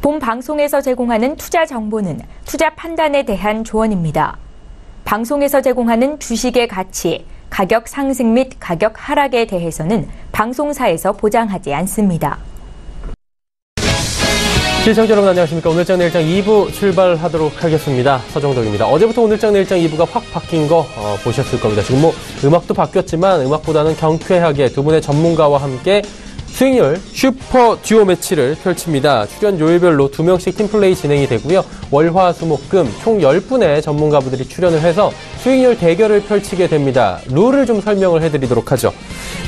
본 방송에서 제공하는 투자 정보는 투자 판단에 대한 조언입니다. 방송에서 제공하는 주식의 가치, 가격 상승 및 가격 하락에 대해서는 방송사에서 보장하지 않습니다. 시청자 여러분 안녕하십니까. 오늘장 내일장 2부 출발하도록 하겠습니다. 서정덕입니다. 어제부터 오늘장 내일장 2부가 확 바뀐 거 보셨을 겁니다. 지금 음악도 바뀌었지만 음악보다는 경쾌하게 두 분의 전문가와 함께 수익률 슈퍼 듀오 매치를 펼칩니다. 출연 요일별로 2명씩 팀플레이 진행이 되고요. 월, 화, 수, 목, 금 총 10분의 전문가분들이 출연을 해서 수익률 대결을 펼치게 됩니다. 룰을 좀 설명을 해드리도록 하죠.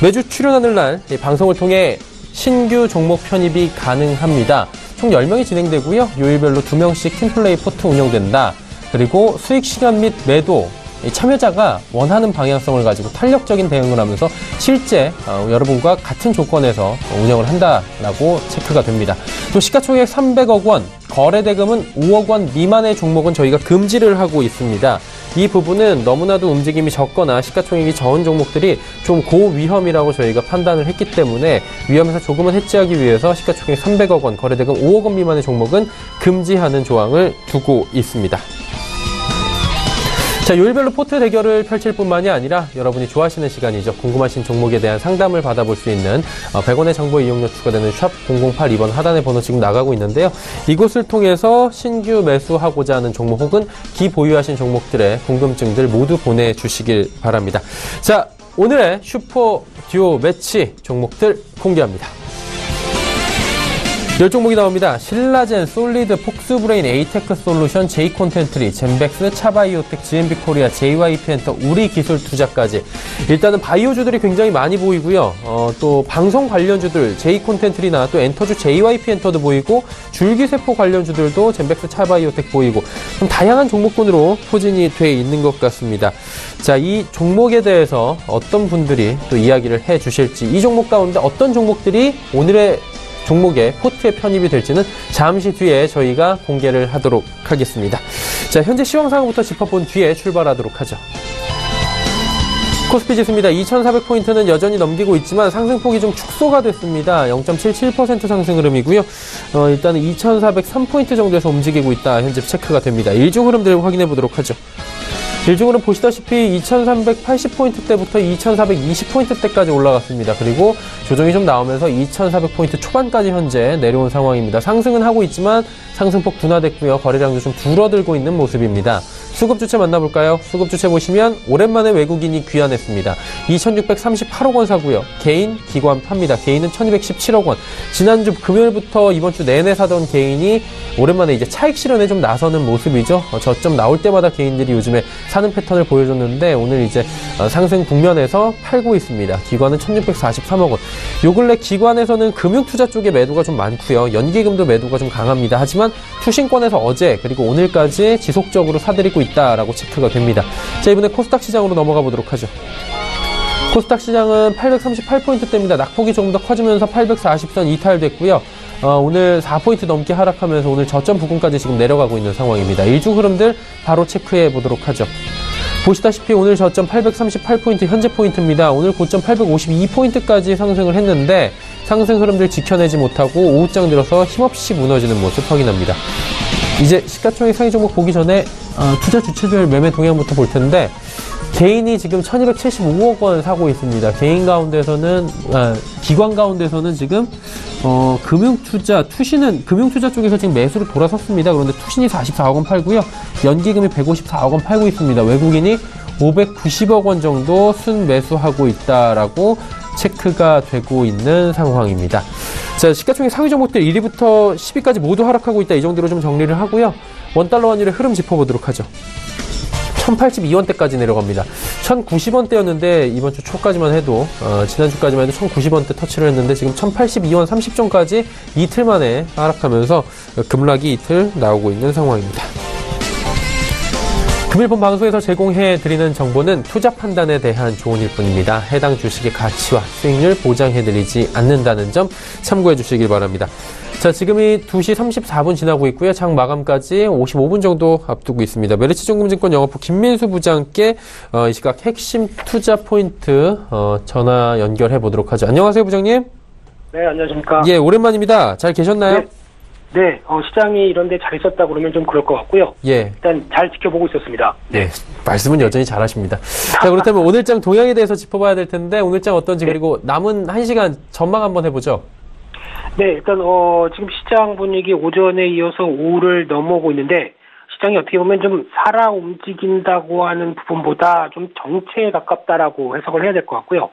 매주 출연하는 날 방송을 통해 신규 종목 편입이 가능합니다. 총 10명이 진행되고요. 요일별로 2명씩 팀플레이 포트 운영된다. 그리고 수익 실현 및 매도, 참여자가 원하는 방향성을 가지고 탄력적인 대응을 하면서 실제 여러분과 같은 조건에서 운영을 한다라고 체크가 됩니다. 또 시가총액 300억 원, 거래대금은 5억 원 미만의 종목은 저희가 금지를 하고 있습니다. 이 부분은 너무나도 움직임이 적거나 시가총액이 적은 종목들이 좀 고위험이라고 저희가 판단을 했기 때문에 위험에서 조금은 해지하기 위해서 시가총액 300억 원, 거래대금 5억 원 미만의 종목은 금지하는 조항을 두고 있습니다. 자, 요일별로 포트 대결을 펼칠 뿐만이 아니라 여러분이 좋아하시는 시간이죠. 궁금하신 종목에 대한 상담을 받아볼 수 있는 100원의 정보 이용료 추가되는 샵 0082번 하단의 번호 지금 나가고 있는데요. 이곳을 통해서 신규 매수하고자 하는 종목 혹은 기보유하신 종목들의 궁금증들 모두 보내주시길 바랍니다. 자, 오늘의 슈퍼 듀오 매치 종목들 공개합니다. 10종목이 나옵니다. 신라젠, 솔리드, 폭스브레인, 에이테크 솔루션, 제이콘텐트리, 젠백스, 차바이오텍, GMB코리아, JYP엔터, 우리기술투자까지. 일단은 바이오주들이 굉장히 많이 보이고요. 또 방송 관련주들, 제이콘텐트리나 또 엔터주 JYP엔터도 보이고 줄기세포 관련주들도 젠백스, 차바이오텍 보이고 좀 다양한 종목군으로 포진이 돼 있는 것 같습니다. 자, 이 종목에 대해서 어떤 분들이 또 이야기를 해 주실지, 이 종목 가운데 어떤 종목들이 오늘의 종목의 포트에 편입이 될지는 잠시 뒤에 저희가 공개를 하도록 하겠습니다. 자, 현재 시황 상황부터 짚어본 뒤에 출발하도록 하죠. 코스피 지수입니다. 2,400포인트는 여전히 넘기고 있지만 상승폭이 좀 축소가 됐습니다. 0.77% 상승 흐름이고요. 일단은 2,403포인트 정도에서 움직이고 있다. 현재 체크가 됩니다. 일중 흐름들 확인해 보도록 하죠. 일중으로 보시다시피 2380포인트대부터 2420포인트대까지 올라갔습니다. 그리고 조정이 좀 나오면서 2400포인트 초반까지 현재 내려온 상황입니다. 상승은 하고 있지만 상승폭 둔화됐고요. 거래량도 좀 줄어들고 있는 모습입니다. 수급 주체 만나볼까요? 수급 주체 보시면 오랜만에 외국인이 귀환했습니다. 2638억 원 사고요. 개인, 기관 팝니다. 개인은 1217억 원. 지난주 금요일부터 이번 주 내내 사던 개인이 오랜만에 이제 차익 실현에 좀 나서는 모습이죠. 저점 나올 때마다 개인들이 요즘에 사는 패턴을 보여줬는데 오늘 이제 상승 국면에서 팔고 있습니다. 기관은 1643억 원. 요 근래 기관에서는 금융투자 쪽에 매도가 좀 많고요. 연기금도 매도가 좀 강합니다. 하지만 투신권에서 어제 그리고 오늘까지 지속적으로 사들이고 있다라고 체크가 됩니다. 자, 이번에 코스닥 시장으로 넘어가 보도록 하죠. 코스닥 시장은 838포인트대입니다. 낙폭이 조금 더 커지면서 840선 이탈됐고요. 오늘 4포인트 넘게 하락하면서 오늘 저점 부근까지 지금 내려가고 있는 상황입니다. 일중 흐름들 바로 체크해 보도록 하죠. 보시다시피 오늘 저점 838포인트 현재 포인트입니다. 오늘 고점 852포인트까지 상승을 했는데 상승 흐름들 지켜내지 못하고 오후장 들어서 힘없이 무너지는 모습 확인합니다. 이제 시가총액 상위 종목 보기 전에 투자 주체별 매매 동향부터 볼 텐데 개인이 지금 1275억 원 사고 있습니다. 개인 가운데서는 기관 가운데서는 지금 금융투자 투신은 금융투자 쪽에서 지금 매수로 돌아섰습니다. 그런데 투신이 44억 원 팔고요. 연기금이 154억 원 팔고 있습니다. 외국인이 590억 원 정도 순매수하고 있다라고 체크가 되고 있는 상황입니다. 자, 시가총액 상위 종목들 1위부터 10위까지 모두 하락하고 있다. 이 정도로 좀 정리를 하고요. 원달러 환율의 흐름 짚어보도록 하죠. 1082원대까지 내려갑니다. 1090원대였는데 이번 주 초까지만 해도 지난주까지만 해도 1090원대 터치를 했는데 지금 1082원 30전까지 이틀 만에 하락하면서 급락이 이틀 나오고 있는 상황입니다. 금일 본 방송에서 제공해드리는 정보는 투자 판단에 대한 조언일 뿐입니다. 해당 주식의 가치와 수익률 보장해드리지 않는다는 점 참고해 주시길 바랍니다. 자, 지금이 2시 34분 지나고 있고요. 장 마감까지 55분 정도 앞두고 있습니다. 메리츠증권증권 영업부 김민수 부장께 이 시각 핵심 투자 포인트 전화 연결해 보도록 하죠. 안녕하세요, 부장님. 네, 안녕하십니까. 예, 오랜만입니다. 잘 계셨나요? 네, 네, 시장이 이런 데 잘 있었다 그러면 좀 그럴 것 같고요. 예. 일단 잘 지켜보고 있었습니다. 네. 말씀은 여전히 잘하십니다. 자, 그렇다면 오늘장 동향에 대해서 짚어봐야 될 텐데, 오늘장 어떤지, 네. 그리고 남은 1시간 전망 한번 해보죠. 네, 일단, 지금 시장 분위기 오전에 이어서 오후를 넘어오고 있는데, 시장이 어떻게 보면 좀 살아 움직인다고 하는 부분보다 좀 정체에 가깝다라고 해석을 해야 될 것 같고요.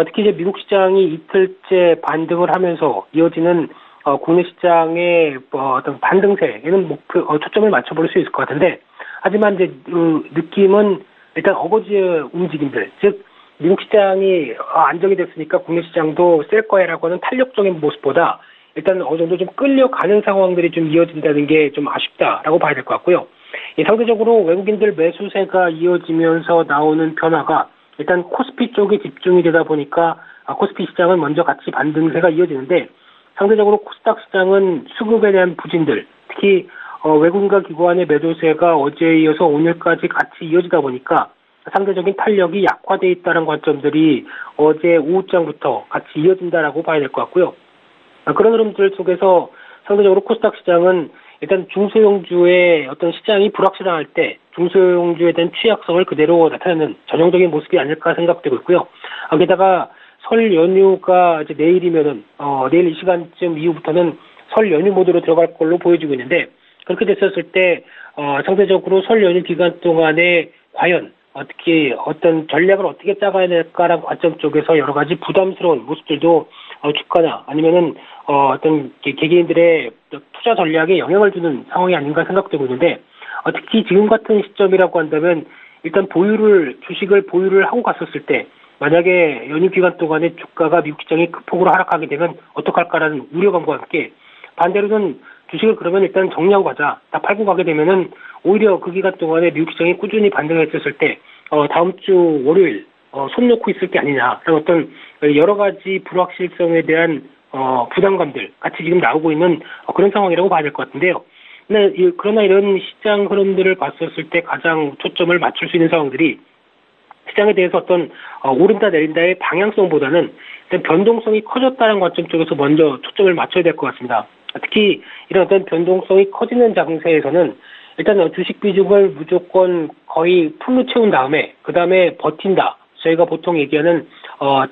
특히 이제 미국 시장이 이틀째 반등을 하면서 이어지는 국내 시장의 어떤 반등세에는 초점을 맞춰볼 수 있을 것 같은데, 하지만 이제 느낌은 일단 어거지의 움직임들, 즉 미국 시장이 안정이 됐으니까 국내 시장도 셀 거야라고 하는 탄력적인 모습보다 일단 어느 정도 좀 끌려가는 상황들이 좀 이어진다는 게 좀 아쉽다라고 봐야 될 것 같고요. 상대적으로 외국인들 매수세가 이어지면서 나오는 변화가 일단 코스피 쪽에 집중이 되다 보니까 코스피 시장은 먼저 같이 반등세가 이어지는데, 상대적으로 코스닥 시장은 수급에 대한 부진들, 특히 외국인과 기관의 매도세가 어제에 이어서 오늘까지 같이 이어지다 보니까 상대적인 탄력이 약화되어 있다는 관점들이 어제 오후장부터 같이 이어진다라고 봐야 될 것 같고요. 그런 흐름들 속에서 상대적으로 코스닥 시장은 일단 중소형주의 어떤 시장이 불확실할 때 중소형주에 대한 취약성을 그대로 나타내는 전형적인 모습이 아닐까 생각되고 있고요. 게다가 설 연휴가 이제 내일이면은 내일 이 시간쯤 이후부터는 설 연휴 모드로 들어갈 걸로 보여지고 있는데, 그렇게 됐었을 때 상대적으로 설 연휴 기간 동안에 과연 특히 어떤 전략을 어떻게 짜가야 될까라는 관점 쪽에서 여러 가지 부담스러운 모습들도 주가나 아니면은 어떤 개개인들의 투자 전략에 영향을 주는 상황이 아닌가 생각되고 있는데, 특히 지금 같은 시점이라고 한다면 일단 주식을 보유를 하고 갔었을 때 만약에 연휴 기간 동안에 주가가 미국 시장이 큰 폭으로 하락하게 되면 어떡할까라는 우려감과 함께, 반대로는 주식을 그러면 일단 정리하고 가자, 다 팔고 가게 되면은 오히려 그 기간 동안에 미국 시장이 꾸준히 반등했었을 때 다음 주 월요일 손 놓고 있을 게 아니냐라는 어떤 여러 가지 불확실성에 대한 부담감들 같이 지금 나오고 있는 그런 상황이라고 봐야 될 것 같은데요. 그러나 이런 시장 흐름들을 봤었을 때 가장 초점을 맞출 수 있는 상황들이 시장에 대해서 어떤 오른다 내린다의 방향성보다는 일단 변동성이 커졌다는 관점 쪽에서 먼저 초점을 맞춰야 될 것 같습니다. 특히 이런 어떤 변동성이 커지는 장세에서는 일단 주식 비중을 무조건 거의 풀로 채운 다음에 그 다음에 버틴다. 저희가 보통 얘기하는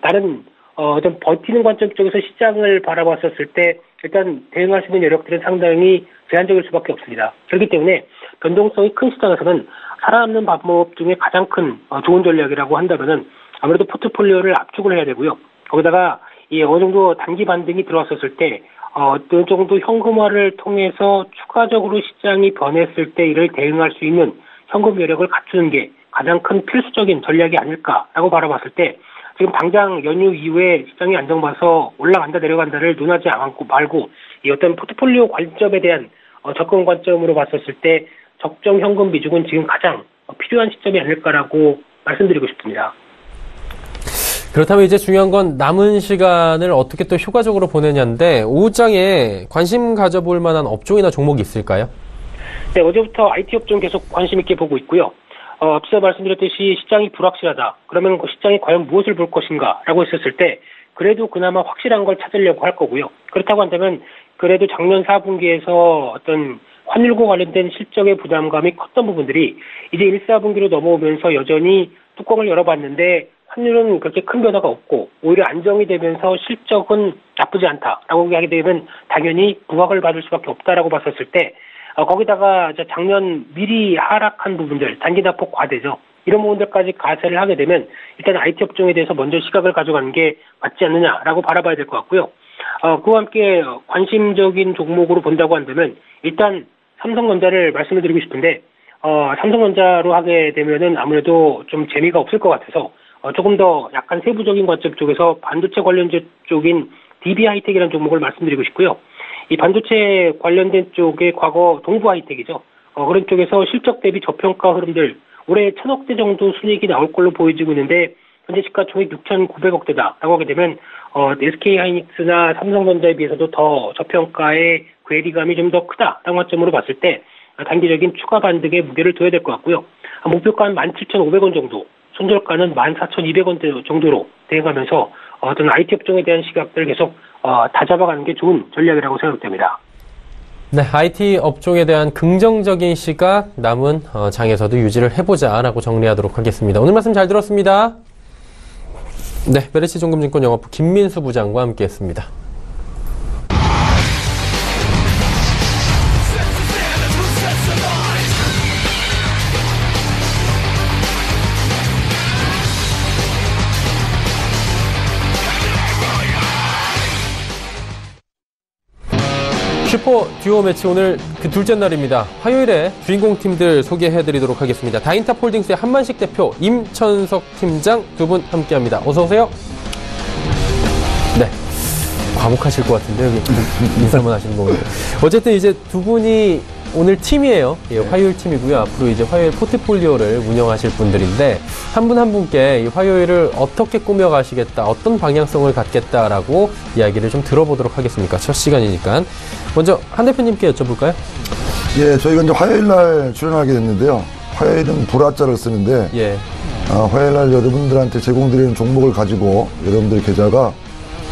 다른 어떤 버티는 관점 쪽에서 시장을 바라봤었을 때 일단 대응할 수 있는 여력들은 상당히 제한적일 수밖에 없습니다. 그렇기 때문에 변동성이 큰 시장에서는 살아남는 방법 중에 가장 큰 좋은 전략이라고 한다면은 아무래도 포트폴리오를 압축을 해야 되고요. 거기다가 어느 정도 단기 반등이 들어왔었을 때 어느 정도 현금화를 통해서 추가적으로 시장이 변했을 때 이를 대응할 수 있는 현금 여력을 갖추는 게 가장 큰 필수적인 전략이 아닐까라고 바라봤을 때, 지금 당장 연휴 이후에 시장이 안정봐서 올라간다 내려간다를 논하지 않고 말고 이 어떤 포트폴리오 관점에 대한 접근 관점으로 봤었을 때 적정 현금 비중은 지금 가장 필요한 시점이 아닐까라고 말씀드리고 싶습니다. 그렇다면 이제 중요한 건 남은 시간을 어떻게 또 효과적으로 보내냐인데, 오후장에 관심 가져볼 만한 업종이나 종목이 있을까요? 네, 어제부터 IT 업종 계속 관심 있게 보고 있고요. 앞서 말씀드렸듯이 시장이 불확실하다. 그러면 그 시장이 과연 무엇을 볼 것인가라고 했었을 때 그래도 그나마 확실한 걸 찾으려고 할 거고요. 그렇다고 한다면 그래도 작년 4분기에서 어떤 환율과 관련된 실적의 부담감이 컸던 부분들이 이제 1, 4분기로 넘어오면서 여전히 뚜껑을 열어봤는데 환율은 그렇게 큰 변화가 없고 오히려 안정이 되면서 실적은 나쁘지 않다라고 하게 되면 당연히 부각을 받을 수밖에 없다라고 봤었을 때, 거기다가 작년 미리 하락한 부분들, 단기 낙폭 과대죠. 이런 부분들까지 가세를 하게 되면 일단 IT 업종에 대해서 먼저 시각을 가져가는 게 맞지 않느냐라고 바라봐야 될 것 같고요. 그와 함께 관심적인 종목으로 본다고 한다면 일단 삼성전자를 말씀을 드리고 싶은데, 삼성전자로 하게 되면은 아무래도 좀 재미가 없을 것 같아서 조금 더 약간 세부적인 관점 쪽에서 반도체 관련주 쪽인 DB하이텍이라는 종목을 말씀드리고 싶고요. 이 반도체 관련된 쪽에 과거 동부하이텍이죠. 그런 쪽에서 실적 대비 저평가 흐름들, 올해 1,000억대 정도 순이익이 나올 걸로 보여지고 있는데 현재 시가총액 6,900억대다라고 하게 되면 SK하이닉스나 삼성전자에 비해서도 더 저평가의 괴리감이 좀 더 크다라는 관점으로 봤을 때 단기적인 추가 반등에 무게를 둬야 될 것 같고요. 목표가는 17,500원 정도, 손절가는 14,200원 정도로 대응하면서 어떤 IT 업종에 대한 시각들을 계속 다잡아가는 게 좋은 전략이라고 생각됩니다. 네, IT 업종에 대한 긍정적인 시각 남은 장에서도 유지를 해보자라고 정리하도록 하겠습니다. 오늘 말씀 잘 들었습니다. 네, 메리츠 종금증권 영업부 김민수 부장과 함께했습니다. 슈퍼 듀오 매치 오늘 그 둘째 날입니다. 화요일에 주인공 팀들 소개해드리도록 하겠습니다. 다인탑홀딩스의 한만식 대표, 임천석 팀장 두 분 함께합니다. 어서 오세요. 네, 과묵하실 것 같은데 여기 인사만 하시는 거군요. 어쨌든 이제 두 분이 오늘 팀이에요. 예, 화요일 팀이고요. 앞으로 이제 화요일 포트폴리오를 운영하실 분들인데 한 분 한 분께 이 화요일을 어떻게 꾸며가시겠다, 어떤 방향성을 갖겠다라고 이야기를 좀 들어보도록 하겠습니다. 첫 시간이니까. 먼저 한 대표님께 여쭤볼까요? 예, 저희가 이제 화요일 날 출연하게 됐는데요. 화요일은 불화자를 쓰는데, 예. 화요일 날 여러분들한테 제공드리는 종목을 가지고 여러분들 계좌가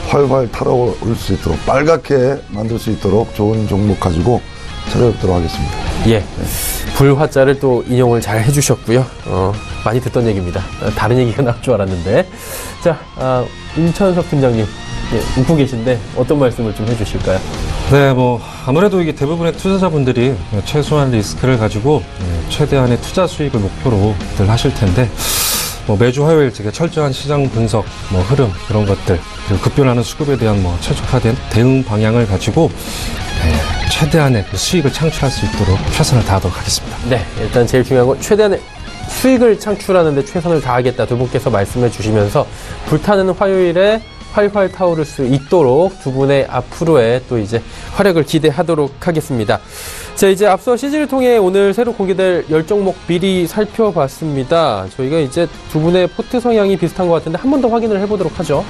활활 타러올 수 있도록, 빨갛게 만들 수 있도록 좋은 종목 가지고 찾아뵙도록 하겠습니다. 예. 불화자를 또 인용을 잘 해주셨고요. 많이 듣던 얘기입니다. 다른 얘기가 나올 줄 알았는데. 자, 임천석 팀장님. 예, 웃고 계신데 어떤 말씀을 좀 해주실까요? 네, 아무래도 이게 대부분의 투자자분들이 최소한 리스크를 가지고 최대한의 투자 수익을 목표로 늘 하실 텐데, 매주 화요일 되게 철저한 시장 분석, 흐름, 그런 것들, 그리고 급변하는 수급에 대한 최적화된 대응 방향을 가지고, 최대한의 그 수익을 창출할 수 있도록 최선을 다하도록 하겠습니다. 네, 일단 제일 중요한 건 최대한의 수익을 창출하는데 최선을 다하겠다 두 분께서 말씀해 주시면서 불타는 화요일에 활활 타오를 수 있도록 두 분의 앞으로의 또 이제 활약을 기대하도록 하겠습니다. 자, 이제 앞서 CG를 통해 오늘 새로 공개될 10종목 미리 살펴봤습니다. 저희가 이제 두 분의 포트 성향이 비슷한 것 같은데 한 번 더 확인을 해보도록 하죠.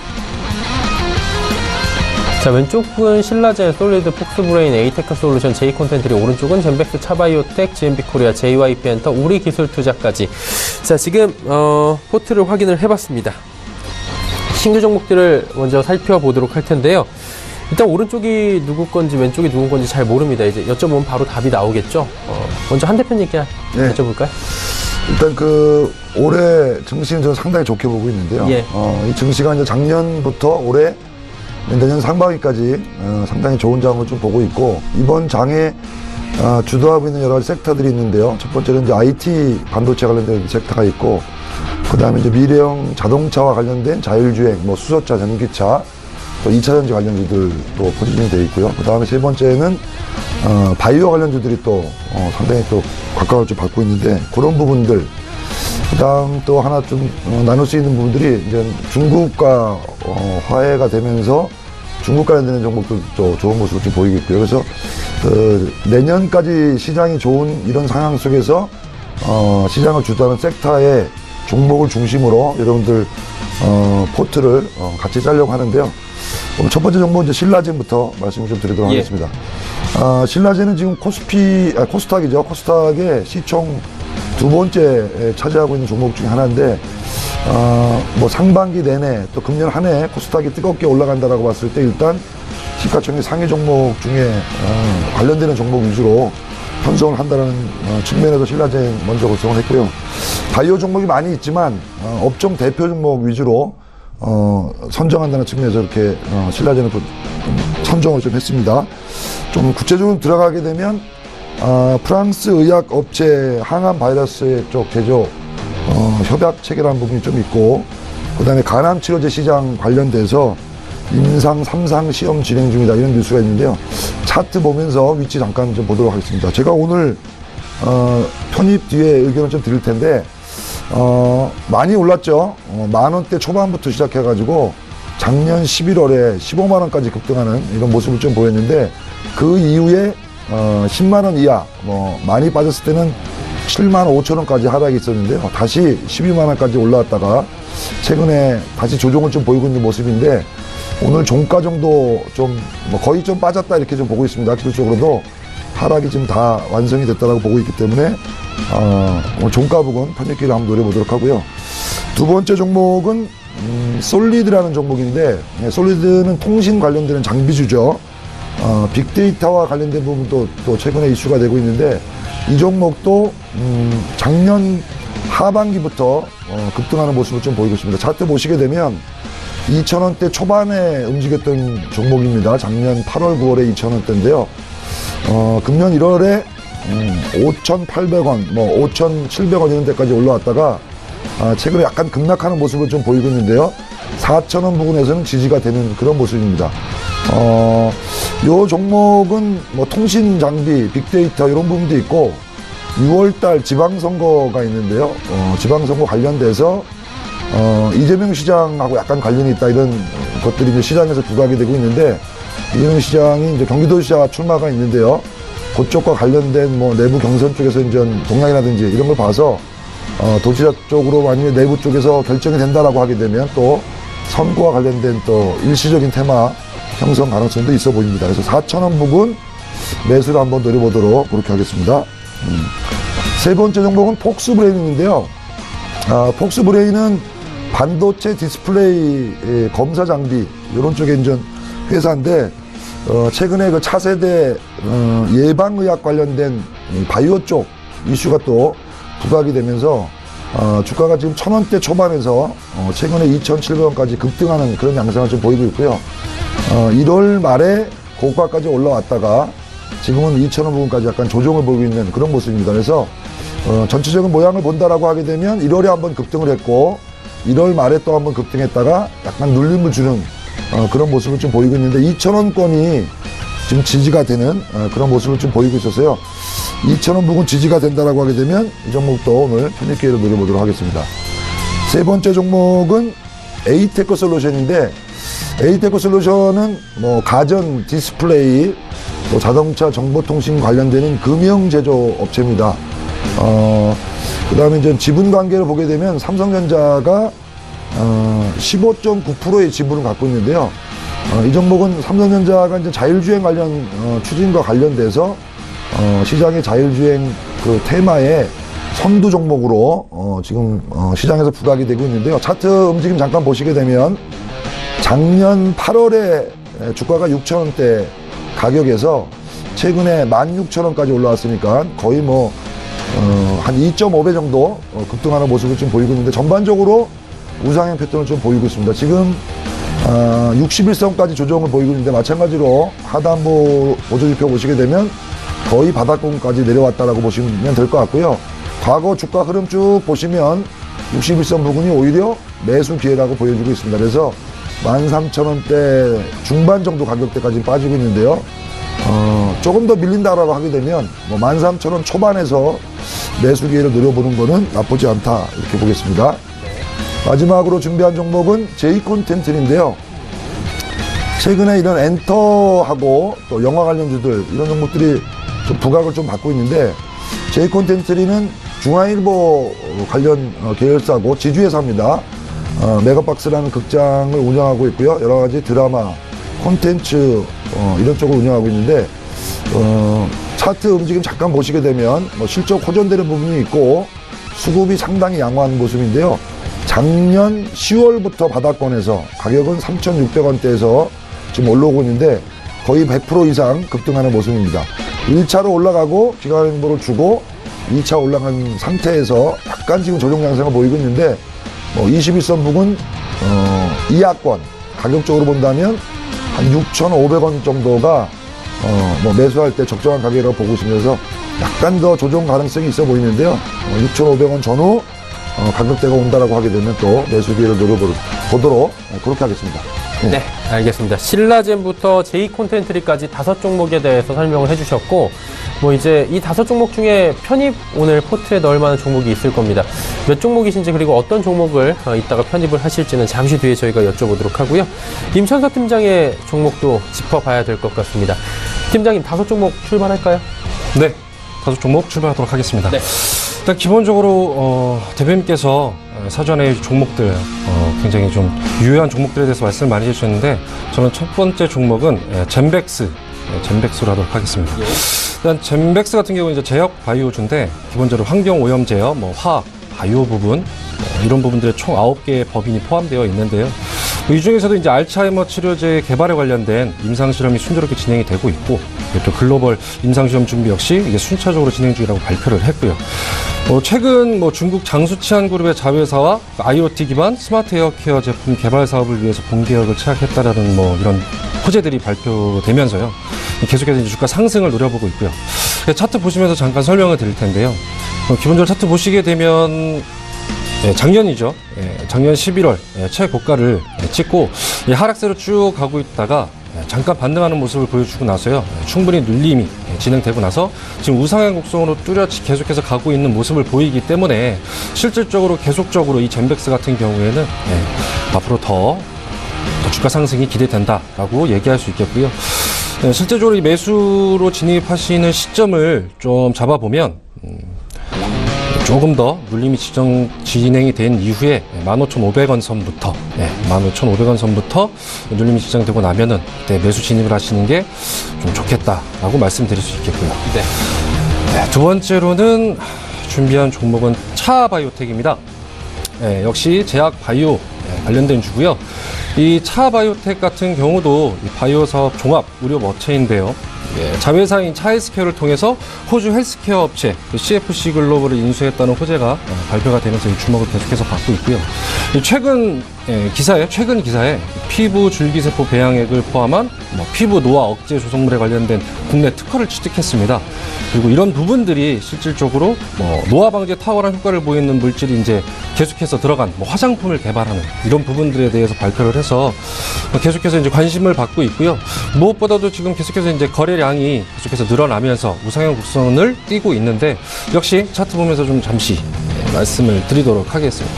자, 왼쪽은 신라젠, 솔리드, 폭스브레인, 에이테크 솔루션, 제이콘텐트리, 오른쪽은 젠백스, 차바이오텍, GMB 코리아, JYP 엔터, 우리기술투자까지. 자, 지금 포트를 확인을 해봤습니다. 신규 종목들을 먼저 살펴보도록 할 텐데요. 일단 오른쪽이 누구 건지 왼쪽이 누구 건지 잘 모릅니다. 이제 여쭤보면 바로 답이 나오겠죠. 먼저 한 대표님께 여쭤볼까요? 일단 올해 증시는 저는 상당히 좋게 보고 있는데요. 예. 이 증시가 이제 작년부터 올해 내년 상반기까지 상당히 좋은 장을 좀 보고 있고, 이번 장에 주도하고 있는 여러 가지 섹터들이 있는데요. 첫 번째는 이제 IT 반도체 관련된 섹터가 있고, 그 다음에 이제 미래형 자동차와 관련된 자율주행, 수소차, 전기차, 또 2차전지 관련주들도 포지션이 되어 있고요. 그 다음에 세 번째는 바이오 관련주들이 또 상당히 또 각광을 좀 받고 있는데, 그런 부분들. 그 다음 또 하나 좀 나눌 수 있는 부분들이 이제 중국과 화해가 되면서 중국 관련되는 종목들도 좋은 모습을 좀 보이고 있고요. 그래서 내년까지 시장이 좋은 이런 상황 속에서 시장을 주도하는 섹터의 종목을 중심으로 여러분들 포트를 같이 짜려고 하는데요. 첫 번째 종목은 이제 신라젠부터 말씀을 좀 드리도록 하겠습니다. 신라젠은 지금 코스닥이죠. 코스닥의 시총 두 번째 차지하고 있는 종목 중에 하나인데, 상반기 내내 또 금년 한 해 코스닥이 뜨겁게 올라간다라고 봤을 때 일단 시가총액 상위 종목 중에 관련되는 종목 위주로 편성을 한다는 측면에서 신라젠 먼저 구성을 했고요. 바이오 종목이 많이 있지만 업종 대표 종목 위주로 선정한다는 측면에서 이렇게 신라젠을 선정을 좀 했습니다. 좀 구체적으로 들어가게 되면 프랑스 의학 업체 항암 바이러스 쪽 제조 협약 체결한 부분이 좀 있고, 그 다음에 간암 치료제 시장 관련돼서 임상 3상 시험 진행 중이다, 이런 뉴스가 있는데요. 차트 보면서 위치 잠깐 좀 보도록 하겠습니다. 제가 오늘 편입 뒤에 의견을 좀 드릴 텐데, 많이 올랐죠. 10,000원대 초반부터 시작해가지고 작년 11월에 15만원까지 급등하는 이런 모습을 좀 보였는데, 그 이후에 10만원 이하, 많이 빠졌을 때는 75,000원까지 하락이 있었는데요. 다시 12만원까지 올라왔다가 최근에 다시 조정을 좀 보이고 있는 모습인데, 오늘 종가 정도 좀 거의 좀 빠졌다 이렇게 좀 보고 있습니다. 기술적으로도 하락이 지금 다 완성이 됐다라고 보고 있기 때문에 오늘 종가 부분 편입기를 한번 노려보도록 하고요. 두 번째 종목은 솔리드라는 종목인데, 솔리드는 통신 관련되는 장비주죠. 빅데이터와 관련된 부분도 또 최근에 이슈가 되고 있는데 이 종목도 작년 하반기부터 급등하는 모습을 좀 보이고 있습니다. 차트 보시게 되면 2,000원대 초반에 움직였던 종목입니다. 작년 8월, 9월에 2,000원대인데요. 금년 1월에 5,800원, 5,700원 이런 데까지 올라왔다가 최근에 약간 급락하는 모습을 좀 보이고 있는데요. 4,000원 부근에서는 지지가 되는 그런 모습입니다. 요 종목은 통신 장비, 빅데이터 이런 부분도 있고 6월달 지방선거가 있는데요. 지방선거 관련돼서 이재명 시장하고 약간 관련이 있다 이런 것들이 이제 시장에서 부각이 되고 있는데 이재명 시장이 이제 경기도지사 출마가 있는데요. 그쪽과 관련된 내부 경선 쪽에서 이제 동향이라든지 이런 걸 봐서 도지사 쪽으로 만약에 내부 쪽에서 결정이 된다라고 하게 되면 또 선거와 관련된 또 일시적인 테마 형성 가능성도 있어 보입니다. 그래서 4,000원 부근 매수를 한번 노려보도록 그렇게 하겠습니다. 세 번째 종목은 폭스브레인인데요. 폭스브레인은 반도체 디스플레이 검사 장비 이런 쪽에 이제 회사인데 최근에 그 차세대 예방의학 관련된 바이오 쪽 이슈가 또 부각이 되면서 주가가 지금 1,000원대 초반에서 최근에 2,700원까지 급등하는 그런 양상을 좀 보이고 있고요. 1월 말에 고가까지 올라왔다가 지금은 2,000원 부분까지 약간 조정을 보이고 있는 그런 모습입니다. 그래서 전체적인 모양을 본다라고 하게 되면 1월에 한번 급등을 했고 1월 말에 또 한번 급등했다가 약간 눌림을 주는 그런 모습을 좀 보이고 있는데 2,000원권이 지금 지지가 되는 그런 모습을 좀 보이고 있어서요. 2,000원 부근 지지가 된다라고 하게 되면 이 종목도 오늘 편입 기회를 노려보도록 하겠습니다. 세 번째 종목은 에이테크 솔루션인데 에이테크 솔루션은 가전 디스플레이, 자동차 정보통신 관련되는 금형 제조 업체입니다. 그 다음에 이제 지분 관계를 보게 되면 삼성전자가 15.9%의 지분을 갖고 있는데요. 이 종목은 삼성전자가 이제 자율주행 관련 추진과 관련돼서 시장의 자율주행 그 테마의 선두 종목으로 지금 시장에서 부각이 되고 있는데요. 차트 움직임 잠깐 보시게 되면 작년 8월에 주가가 6,000원대 가격에서 최근에 16,000원까지 올라왔으니까 거의 한 2.5배 정도 급등하는 모습을 좀 보이고 있는데 전반적으로 우상향 패턴을 좀 보이고 있습니다. 지금 61선까지 조정을 보이고 있는데 마찬가지로 하단부 보조지표 보시게 되면 거의 바닥권까지 내려왔다라고 보시면 될 것 같고요. 과거 주가 흐름 쭉 보시면 61선 부근이 오히려 매수 기회라고 보여주고 있습니다. 그래서 13,000원대 중반 정도 가격대까지 빠지고 있는데요. 조금 더 밀린다라고 하게 되면 13,000원 초반에서 매수 기회를 노려보는 거는 나쁘지 않다 이렇게 보겠습니다. 마지막으로 준비한 종목은 제이콘텐츠인데요. 최근에 이런 엔터하고 또 영화 관련주들 이런 종목들이 좀 부각을 좀 받고 있는데 제이콘텐츠는 중앙일보 관련 계열사고 지주회사입니다. 메가박스라는 극장을 운영하고 있고요. 여러 가지 드라마, 콘텐츠 이런 쪽을 운영하고 있는데 차트 움직임 잠깐 보시게 되면 실적 호전되는 부분이 있고 수급이 상당히 양호한 모습인데요. 작년 10월부터 바닥권에서 가격은 3,600원대에서 지금 올라오고 있는데 거의 100% 이상 급등하는 모습입니다. 1차로 올라가고 기간행보를 주고 2차 올라간 상태에서 약간 지금 조정 양상을 보이고 있는데 21선 부근 이하권 가격적으로 본다면 한 6,500원 정도가 매수할 때 적정한 가격이라고 보고 있으면서 약간 더 조정 가능성이 있어 보이는데요. 6,500원 전후 가격대가 온다라고 하게 되면 또 매수 기회를 노려보도록 그렇게 하겠습니다. 네, 알겠습니다. 신라젠부터 제이콘텐트리까지 5종목에 대해서 설명을 해주셨고, 이제 이 5종목 중에 편입 오늘 포트에 넣을 만한 종목이 있을 겁니다. 몇 종목이신지 그리고 어떤 종목을 이따가 편입을 하실지는 잠시 뒤에 저희가 여쭤보도록 하고요. 임천서 팀장의 종목도 짚어봐야 될 것 같습니다. 팀장님, 5종목 출발할까요? 네, 5종목 출발하도록 하겠습니다. 네. 일단 기본적으로 대표님께서 사전에 종목들 굉장히 좀 유효한 종목들에 대해서 말씀을 많이 해주셨는데 저는 첫 번째 종목은 젠백스로 하도록 하겠습니다. 예. 일단 젠백스 같은 경우는 이제 제약 바이오주인데 기본적으로 환경 오염 제어, 화학, 바이오 부분 이런 부분들의 총 9개의 법인이 포함되어 있는데요. 이 중에서도 이제 알츠하이머 치료제 개발에 관련된 임상실험이 순조롭게 진행이 되고 있고, 또 글로벌 임상시험 준비 역시 이게 순차적으로 진행 중이라고 발표를 했고요. 최근 중국 장수치안그룹의 자회사와 IoT 기반 스마트 에어케어 제품 개발 사업을 위해서 본계약을 체결했다라는 이런 호재들이 발표되면서요. 계속해서 이제 주가 상승을 노려보고 있고요. 차트 보시면서 잠깐 설명을 드릴 텐데요. 기본적으로 차트 보시게 되면 작년이죠. 작년 11월 최고가를 찍고 하락세로 쭉 가고 있다가 잠깐 반등하는 모습을 보여주고 나서요. 충분히 눌림이 진행되고 나서 지금 우상향 곡선으로 뚜렷이 계속해서 가고 있는 모습을 보이기 때문에 실질적으로 계속적으로 이 젠백스 같은 경우에는 앞으로 더 주가 상승이 기대된다라고 얘기할 수 있겠고요. 실제적으로 이 매수로 진입하시는 시점을 좀 잡아보면 조금 더 눌림이 진행이 된 이후에 15,500원 선부터 15,500원 선부터 눌림이 지정되고 나면은 그때 매수 진입을 하시는 게 좀 좋겠다라고 말씀드릴 수 있겠고요. 두 번째로는 준비한 종목은 차바이오텍입니다. 역시 제약 바이오 관련된 주고요. 이 차바이오텍 같은 경우도 이 바이오 사업 종합 의료 업체인데요. 자회사인 차헬스케어를 통해서 호주 헬스케어 업체 CFC 글로벌을 인수했다는 호재가 발표가 되면서 이 주목을 계속해서 받고 있고요. 최근 기사에 피부 줄기세포 배양액을 포함한 피부 노화 억제 조성물에 관련된 국내 특허를 취득했습니다. 그리고 이런 부분들이 실질적으로 노화 방지에 탁월한 효과를 보이는 물질이 이제 계속해서 들어간 화장품을 개발하는 이런 부분들에 대해서 발표를 해서 계속해서 이제 관심을 받고 있고요. 무엇보다도 지금 계속해서 이제 거래량이 계속해서 늘어나면서 우상향 곡선을 띄고 있는데 역시 차트 보면서 좀 잠시 말씀을 드리도록 하겠습니다.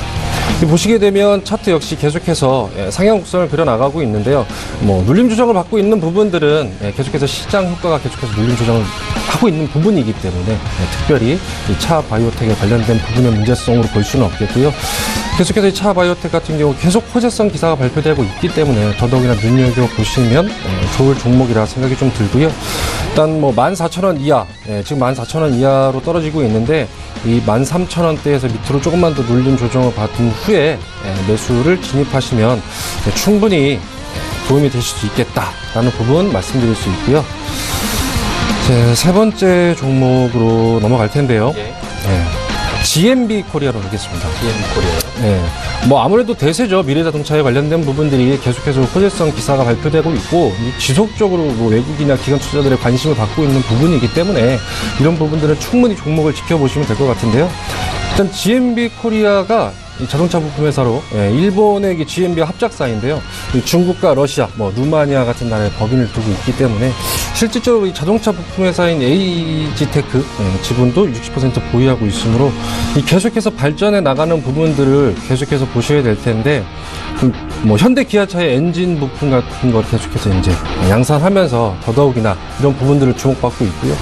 보시게 되면 차트 역시 계속해서 상향 곡선을 그려나가고 있는데요. 눌림 조정을 받고 있는 부분들은 계속해서 시장 효과가 계속해서 눌림 조정을 하고 있는 부분이기 때문에 특별히 이 차 바이오텍에 관련된 부분의 문제성으로 볼 수는 없겠고요. 계속해서 이 차 바이오텍 같은 경우 계속 호재성 기사가 발표되고 있기 때문에 더더욱이나 눈여겨보시면 좋을 종목이라 생각이 좀 들고요. 일단 14,000원 이하, 지금 14,000원 이하로 떨어지고 있는데 이 13,000원대에서 밑으로 조금만 더 눌림 조정을 받은 후에 매수를 진입하시면 충분히 도움이 되실 수 있겠다라는 부분 말씀드릴 수 있고요. 세 번째 종목으로 넘어갈 텐데요. GMB 코리아로 하겠습니다. GMB 코리아. 아무래도 대세죠. 미래자동차에 관련된 부분들이 계속해서 호재성 기사가 발표되고 있고 지속적으로 외국이나 기관 투자들의 관심을 받고 있는 부분이기 때문에 이런 부분들은 충분히 종목을 지켜보시면 될 것 같은데요. 일단 GMB 코리아가 이 자동차 부품 회사로 일본의 GMB와 합작사인데요. 중국과 러시아, 루마니아 같은 나라에 법인을 두고 있기 때문에 실질적으로 이 자동차 부품 회사인 에이지테크 지분도 60% 보유하고 있으므로 계속해서 발전해 나가는 부분들을 계속해서 보셔야 될 텐데 현대 기아차의 엔진 부품 같은 걸 계속해서 이제 양산하면서 더더욱이나 이런 부분들을 주목받고 있고요.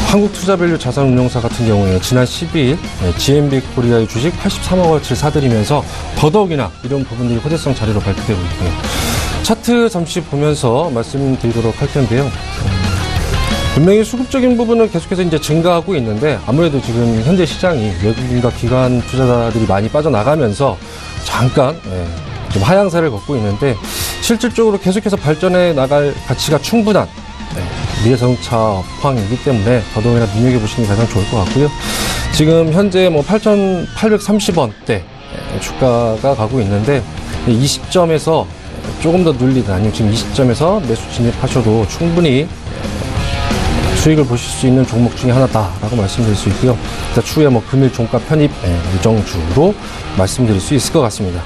한국투자밸류 자산운용사 같은 경우에 지난 12일 GMB 코리아의 주식 83억 원어치를 사들이면서 더더욱이나 이런 부분들이 호재성 자료로 발표되고 있고요. 차트 잠시 보면서 말씀드리도록 할 텐데요. 분명히 수급적인 부분은 계속해서 이제 증가하고 있는데 아무래도 지금 현재 시장이 외국인과 기관 투자자들이 많이 빠져나가면서 잠깐 좀 하향세를 걷고 있는데 실질적으로 계속해서 발전해 나갈 가치가 충분한 미래자동차 업황이기 때문에 더더욱이나 눈여겨보시는 게 가장 좋을 것 같고요. 지금 현재 8,830원대 주가가 가고 있는데 이 시점에서 조금 더 눌리든 아니면 지금 이 시점에서 매수 진입하셔도 충분히 수익을 보실 수 있는 종목 중에 하나다라고 말씀드릴 수 있고요. 일단 추후에 금일 종가 편입 예정주로 말씀드릴 수 있을 것 같습니다.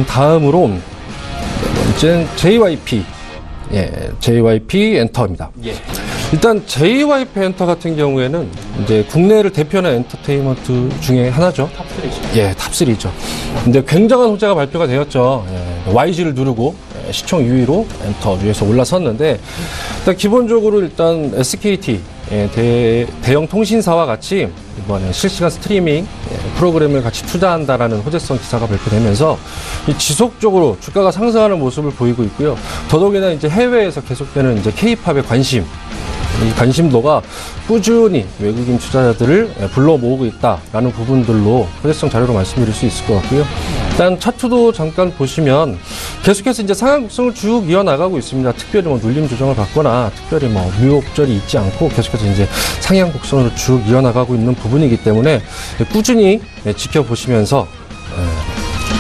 다음으로 네 번째는 JYP. JYP 엔터입니다. 일단 JYP 엔터 같은 경우에는 이제 국내를 대표하는 엔터테인먼트 중에 하나죠. 탑3죠. 탑3죠. 근데 굉장한 호재가 발표가 되었죠. YG를 누르고 시총 2위로 엔터 위에서 올라섰는데 일단 기본적으로 일단 SKT 대형 통신사와 같이 이번에 실시간 스트리밍 프로그램을 같이 투자한다라는 호재성 기사가 발표되면서 지속적으로 주가가 상승하는 모습을 보이고 있고요. 더더욱이나 이제 해외에서 계속되는 이제 K-팝의 관심, 이 관심도가 꾸준히 외국인 투자자들을 불러 모으고 있다라는 부분들로 호재성 자료로 말씀드릴 수 있을 것 같고요. 일단 차트도 잠깐 보시면 계속해서 이제 상향 곡선을 쭉 이어나가고 있습니다. 특별히 뭐 눌림 조정을 받거나 특별히 뭐 묘곡절이 있지 않고 계속해서 이제 상향 곡선으로 쭉 이어나가고 있는 부분이기 때문에 꾸준히 지켜보시면서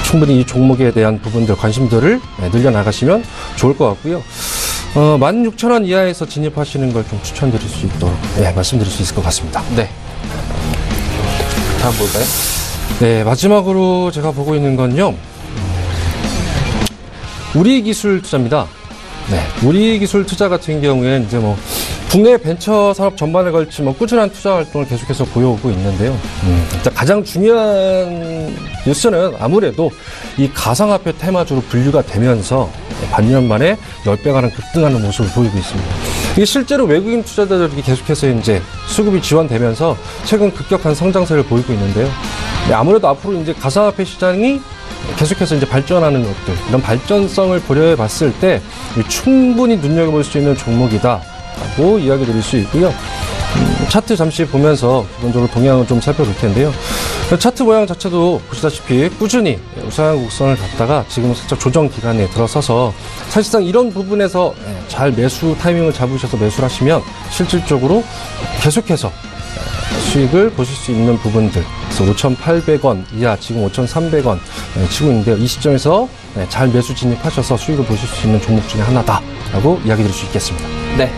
충분히 이 종목에 대한 부분들 관심들을 늘려나가시면 좋을 것 같고요. 16,000원 이하에서 진입하시는 걸 좀 추천드릴 수 있도록 말씀드릴 수 있을 것 같습니다. 네. 다음 볼까요? 네, 마지막으로 제가 보고 있는 건요. 우리기술 투자입니다. 네, 우리기술 투자 같은 경우에는 이제 뭐 국내 벤처 산업 전반에 걸친 뭐 꾸준한 투자 활동을 계속해서 보여오고 있는데요. 일단 가장 중요한 뉴스는 아무래도 이 가상화폐 테마주로 분류가 되면서 반년 만에 10배가량 급등하는 모습을 보이고 있습니다. 이게 실제로 외국인 투자자들이 계속해서 이제 수급이 지원되면서 최근 급격한 성장세를 보이고 있는데요. 아무래도 앞으로 이제 가상화폐 시장이 계속해서 이제 발전하는 것들, 이런 발전성을 고려해 봤을 때 충분히 눈여겨볼 수 있는 종목이다라고 이야기 드릴 수 있고요. 차트 잠시 보면서 기본적으로 동향을 좀 살펴볼 텐데요. 차트 모양 자체도 보시다시피 꾸준히 우상향 곡선을 갖다가 지금 살짝 조정 기간에 들어서서 사실상 이런 부분에서 잘 매수 타이밍을 잡으셔서 매수를 하시면 실질적으로 계속해서 수익을 보실 수 있는 부분들, 그래서 5,800원 이하, 지금 5,300원 치고 있는데요. 이 시점에서 잘 매수 진입하셔서 수익을 보실 수 있는 종목 중에 하나다라고 이야기 드릴 수 있겠습니다. 네.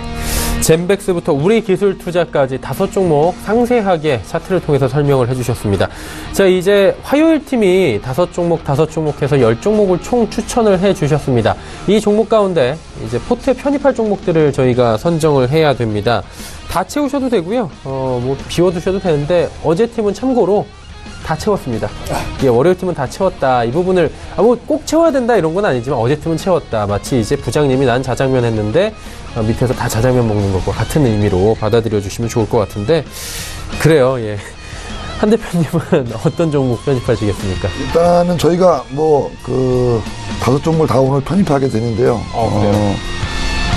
젠백스부터 우리기술투자까지 5종목 상세하게 차트를 통해서 설명을 해주셨습니다. 자, 이제 화요일 팀이 5종목 해서 10종목을 총 추천을 해주셨습니다. 이 종목 가운데 이제 포트에 편입할 종목들을 저희가 선정을 해야 됩니다. 다 채우셔도 되고요. 뭐 비워두셔도 되는데 어제 팀은 참고로 다 채웠습니다. 예, 월요일 팀은 다 채웠다. 이 부분을 뭐 꼭 채워야 된다 이런 건 아니지만 어제 팀은 채웠다. 마치 이제 부장님이 난 자장면 했는데 밑에서 다 자장면 먹는 것과 같은 의미로 받아들여 주시면 좋을 것 같은데 그래요. 예. 한 대표님은 어떤 종목 편입하시겠습니까? 일단은 저희가 뭐 그 5종목을 다 오늘 편입하게 되는데요.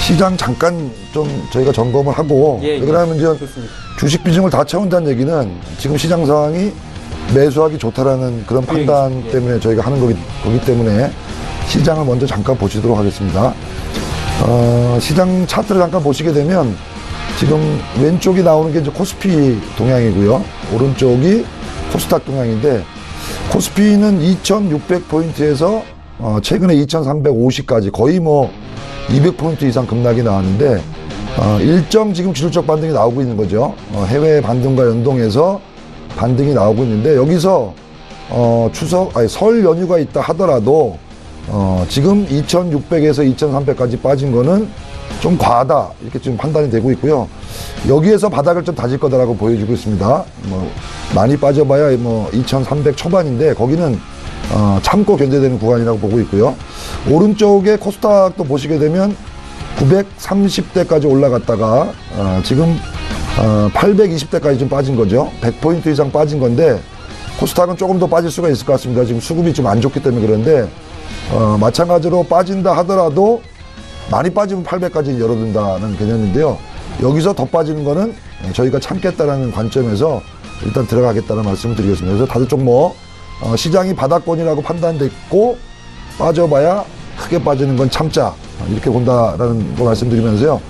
시장 잠깐 좀 저희가 점검을 하고 그러면 이제 주식 비중을 다 채운다는 얘기는 지금 시장 상황이 매수하기 좋다라는 그런 판단 때문에 저희가 하는 거기 때문에 시장을 먼저 잠깐 보시도록 하겠습니다. 시장 차트를 잠깐 보시게 되면 지금 왼쪽이 나오는 게 이제 코스피 동향이고요. 오른쪽이 코스닥 동향인데 코스피는 2,600포인트에서 최근에 2,350까지 거의 뭐 200포인트 이상 급락이 나왔는데 일정 지금 기술적 반등이 나오고 있는 거죠. 해외 반등과 연동해서 반등이 나오고 있는데 여기서 설 연휴가 있다 하더라도 지금 2,600에서 2,300까지 빠진 거는 좀 과하다 이렇게 지금 판단이 되고 있고요. 여기에서 바닥을 좀 다질 거다라고 보여주고 있습니다. 뭐 많이 빠져봐야 뭐 2,300 초반인데 거기는 참고 견제되는 구간이라고 보고 있고요. 오른쪽에 코스닥도 보시게 되면 930대까지 올라갔다가 지금 820대까지 좀 빠진 거죠. 100포인트 이상 빠진 건데 코스닥은 조금 더 빠질 수가 있을 것 같습니다. 지금 수급이 좀 안 좋기 때문에 그런데 마찬가지로 빠진다 하더라도 많이 빠지면 800까지 열어둔다는 개념인데요. 여기서 더 빠지는 거는 저희가 참겠다라는 관점에서 일단 들어가겠다는 말씀을 드리겠습니다. 그래서 다들 종목 시장이 바닥권이라고 판단됐고 빠져봐야 크게 빠지는 건 참자 이렇게 본다라는 거 말씀드리면서요.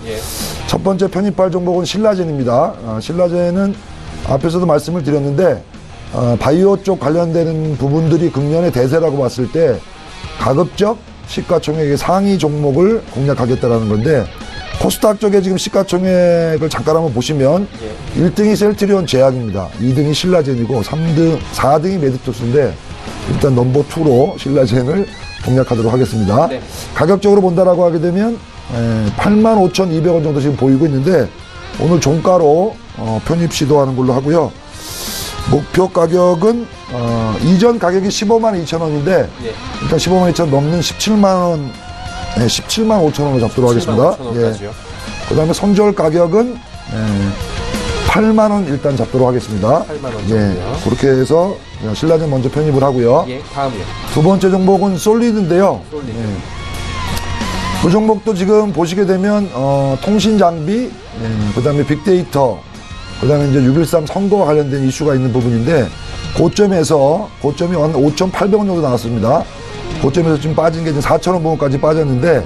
첫 번째 편입할 종목은 신라젠입니다. 신라젠은 앞에서도 말씀을 드렸는데 바이오 쪽 관련되는 부분들이 금년의 대세라고 봤을 때 가급적 시가총액의 상위 종목을 공략하겠다라는 건데 코스닥 쪽에 지금 시가총액을 잠깐 한번 보시면 1등이 셀트리온 제약입니다. 2등이 신라젠이고 4등이 메디토스인데 일단 넘버 2로 신라젠을 공략하도록 하겠습니다. 네. 가격적으로 본다라고 하게 되면 85,200원 정도 지금 보이고 있는데 오늘 종가로 편입 시도하는 걸로 하고요. 목표 가격은 이전 가격이 15만 2천 원인데 일단 15만 2천 원 넘는 17만 원, 17만 5천 원으로 잡도록 하겠습니다. 그 다음에 손절 가격은 8만 원 일단 잡도록 하겠습니다. 8만 원 정도요. 그렇게 해서 신라젠 먼저 편입을 하고요. 다음이요. 두 번째 종목은 솔리드인데요. 그 종목도 지금 보시게 되면 통신 장비, 그 다음에 빅데이터, 그 다음에 이제 6.13 선거와 관련된 이슈가 있는 부분인데 고점이 한 5,800원 정도 나왔습니다. 고점에서 지금 빠진 게 4,000원 부분까지 빠졌는데,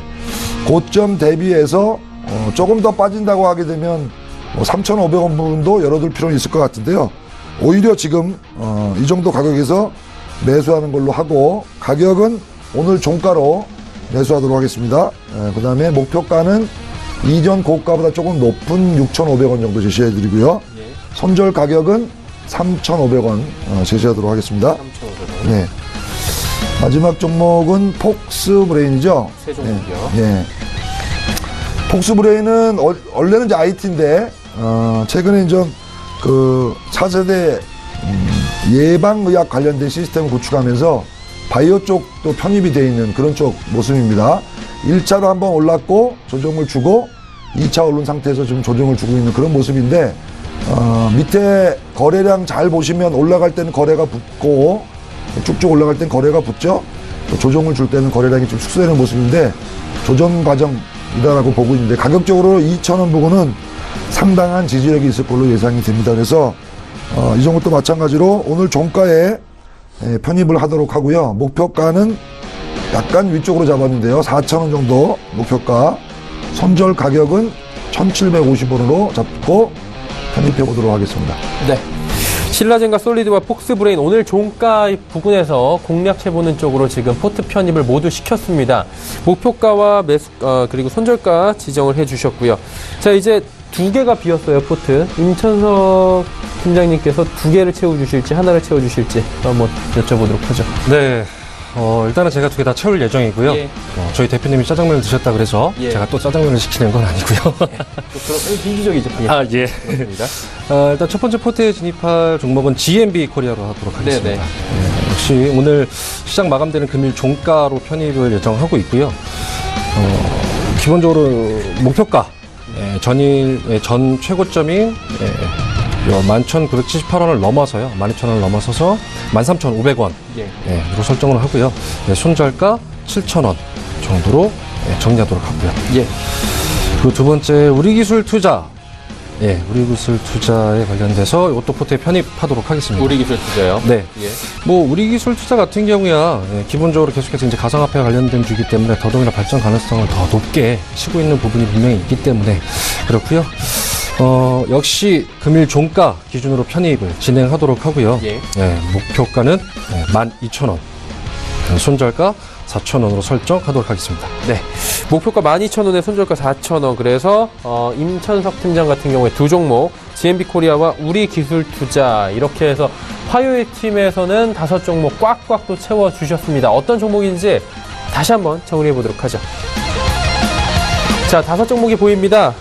고점 대비해서 조금 더 빠진다고 하게 되면 3,500원 부분도 열어둘 필요는 있을 것 같은데요. 오히려 지금 이 정도 가격에서 매수하는 걸로 하고, 가격은 오늘 종가로 매수하도록 하겠습니다. 그 다음에 목표가는 이전 고가보다 조금 높은 6,500원 정도 제시해드리고요. 손절 가격은 3,500원 제시하도록 하겠습니다. 3,500원. 네. 마지막 종목은 폭스브레인이죠. 새 종목이요. 예. 폭스브레인은 원래는 이제 IT인데 최근에 이제 그 차세대 예방의학 관련된 시스템을 구축하면서 바이오 쪽도 편입이 되어 있는 그런 쪽 모습입니다. 1차로 한번 올랐고 조정을 주고 2차 오른 상태에서 지금 조정을 주고 있는 그런 모습인데, 밑에 거래량 잘 보시면 올라갈 때는 거래가 붙고 쭉쭉 올라갈 땐 거래가 붙죠. 또 조정을 줄 때는 거래량이 좀 축소되는 모습인데 조정 과정이다라고 보고 있는데, 가격적으로 2,000원 부근은 상당한 지지력이 있을 걸로 예상이 됩니다. 그래서 이 종목도 마찬가지로 오늘 종가에 편입을 하도록 하고요. 목표가는 약간 위쪽으로 잡았는데요. 4,000원 정도 목표가, 손절 가격은 1,750원으로 잡고 편입해 보도록 하겠습니다. 네. 신라젠과 솔리드와 폭스브레인 오늘 종가 부근에서 공략해 보는 쪽으로 지금 포트 편입을 모두 시켰습니다. 목표가와 그리고 손절가 지정을 해주셨고요. 자, 이제 두 개가 비었어요, 포트. 임천석 팀장님께서 두 개를 채워주실지 하나를 채워주실지 한번 여쭤보도록 하죠. 네. 일단은 제가 두 개 다 채울 예정이고요. 예. 저희 대표님이 짜장면을 드셨다 그래서 예. 제가 또 짜장면을 시키는 건 아니고요. 그럼 비주적이죠. 아, 예. 그렇습니다. 일단 첫 번째 포트에 진입할 종목은 GMB 코리아로 하도록 하겠습니다. 네네. 예, 역시 오늘 시장 마감되는 금일 종가로 편입을 예정하고 있고요. 기본적으로 목표가, 전 최고점인 11,978원을 넘어서요. 12,000원을 넘어서서 13,500원 로 설정을 하고요. 손절가 7,000원 정도로 정리하도록 하고요. 예. 그리고 두 번째 우리기술 투자. 우리기술 투자에 관련돼서 이것도 포트에 편입하도록 하겠습니다. 우리기술 투자요? 네. 예. 우리기술 투자 같은 경우야 기본적으로 계속해서 이제 가상화폐와 관련된 주기 때문에 더더욱이나 발전 가능성을 더 높게 치고 있는 부분이 분명히 있기 때문에 그렇고요. 역시 금일 종가 기준으로 편입을 진행하도록 하고요. 예. 목표가는 12,000원, 손절가 4,000원으로 설정하도록 하겠습니다. 네. 목표가 12,000원에 손절가 4,000원. 그래서 임천석 팀장 같은 경우에 두 종목, GMB 코리아와 우리기술투자 이렇게 해서 화요일 팀에서는 5종목 꽉꽉 또 채워주셨습니다. 어떤 종목인지 다시 한번 정리해 보도록 하죠. 자, 5종목이 보입니다.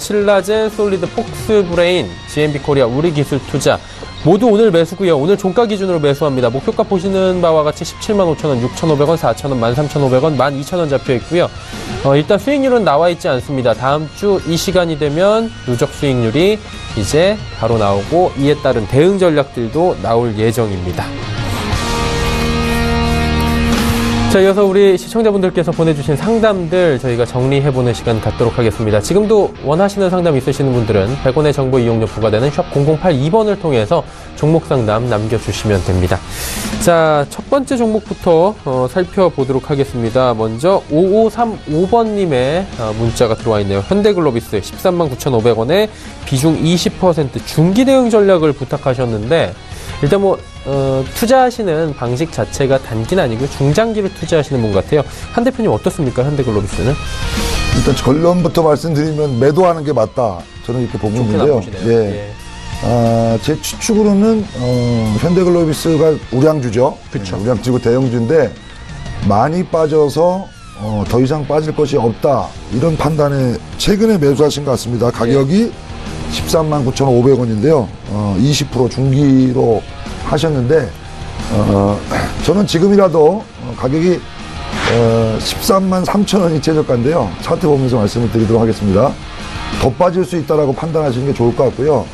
신라젠, 솔리드, 폭스브레인, GMB 코리아, 우리기술투자 모두 오늘 매수고요. 오늘 종가 기준으로 매수합니다. 목표가 보시는 바와 같이 175,000원, 6,500원, 4,000원, 13,500원, 12,000원 잡혀 있고요. 일단 수익률은 나와 있지 않습니다. 다음 주 이 시간이 되면 누적 수익률이 이제 바로 나오고 이에 따른 대응 전략들도 나올 예정입니다. 자, 이어서 우리 시청자분들께서 보내주신 상담들 저희가 정리해보는 시간 갖도록 하겠습니다. 지금도 원하시는 상담 있으시는 분들은 100원의 정보 이용료 부과되는 샵 0082번을 통해서 종목 상담 남겨주시면 됩니다. 자, 첫 번째 종목부터 살펴보도록 하겠습니다. 먼저 5535번님의 문자가 들어와 있네요. 현대글로비스 139,500원에 비중 20% 중기 대응 전략을 부탁하셨는데, 일단 투자하시는 방식 자체가 단기는 아니고 중장기를 투자하시는 분 같아요. 한 대표님 어떻습니까? 현대글로비스는? 일단 결론부터 말씀드리면 매도하는 게 맞다. 저는 이렇게 보고 있는데요. 예. 제 추측으로는 현대글로비스가 우량주죠. 그쵸. 우량주고 대형주인데 많이 빠져서 더 이상 빠질 것이 없다. 이런 판단에 최근에 매수하신 것 같습니다. 가격이 139,500원인데요. 20% 중기로 하셨는데 저는 지금이라도 가격이 133,000원이 최저가인데요. 차트 보면서 말씀을 드리도록 하겠습니다. 더 빠질 수 있다라고 판단하시는 게 좋을 것 같고요.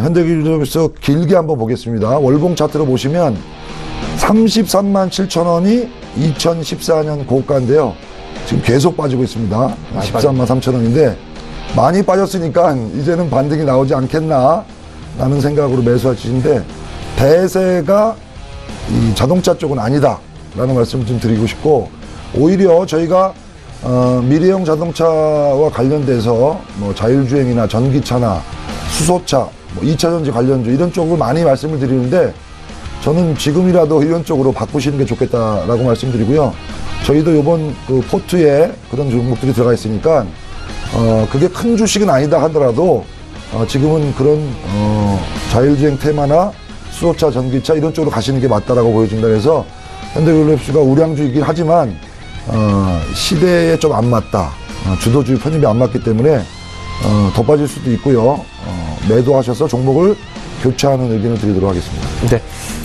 현대기술에서 길게 한번 보겠습니다. 월봉 차트로 보시면 337,000원이 2014년 고가인데요. 지금 계속 빠지고 있습니다. 133,000원인데 많이 빠졌으니까 이제는 반등이 나오지 않겠나 라는 생각으로 매수하시는데 대세가 이 자동차 쪽은 아니다라는 말씀을 좀 드리고 싶고, 오히려 저희가 미래형 자동차와 관련돼서 뭐 자율주행이나 전기차나 수소차, 뭐 2차전지 관련주 이런 쪽을 많이 말씀을 드리는데, 저는 지금이라도 이런 쪽으로 바꾸시는 게 좋겠다라고 말씀드리고요. 저희도 이번 그 포트에 그런 종목들이 들어가 있으니까 그게 큰 주식은 아니다 하더라도 지금은 그런 자율주행 테마나 수소차, 전기차 이런 쪽으로 가시는 게 맞다라고 보여진다. 그래서 현대글로비스가 우량주이긴 하지만 시대에 좀 안 맞다. 주도주의 편입이 안 맞기 때문에 더 빠질 수도 있고요. 매도하셔서 종목을 교체하는 의견을 드리도록 하겠습니다. 네.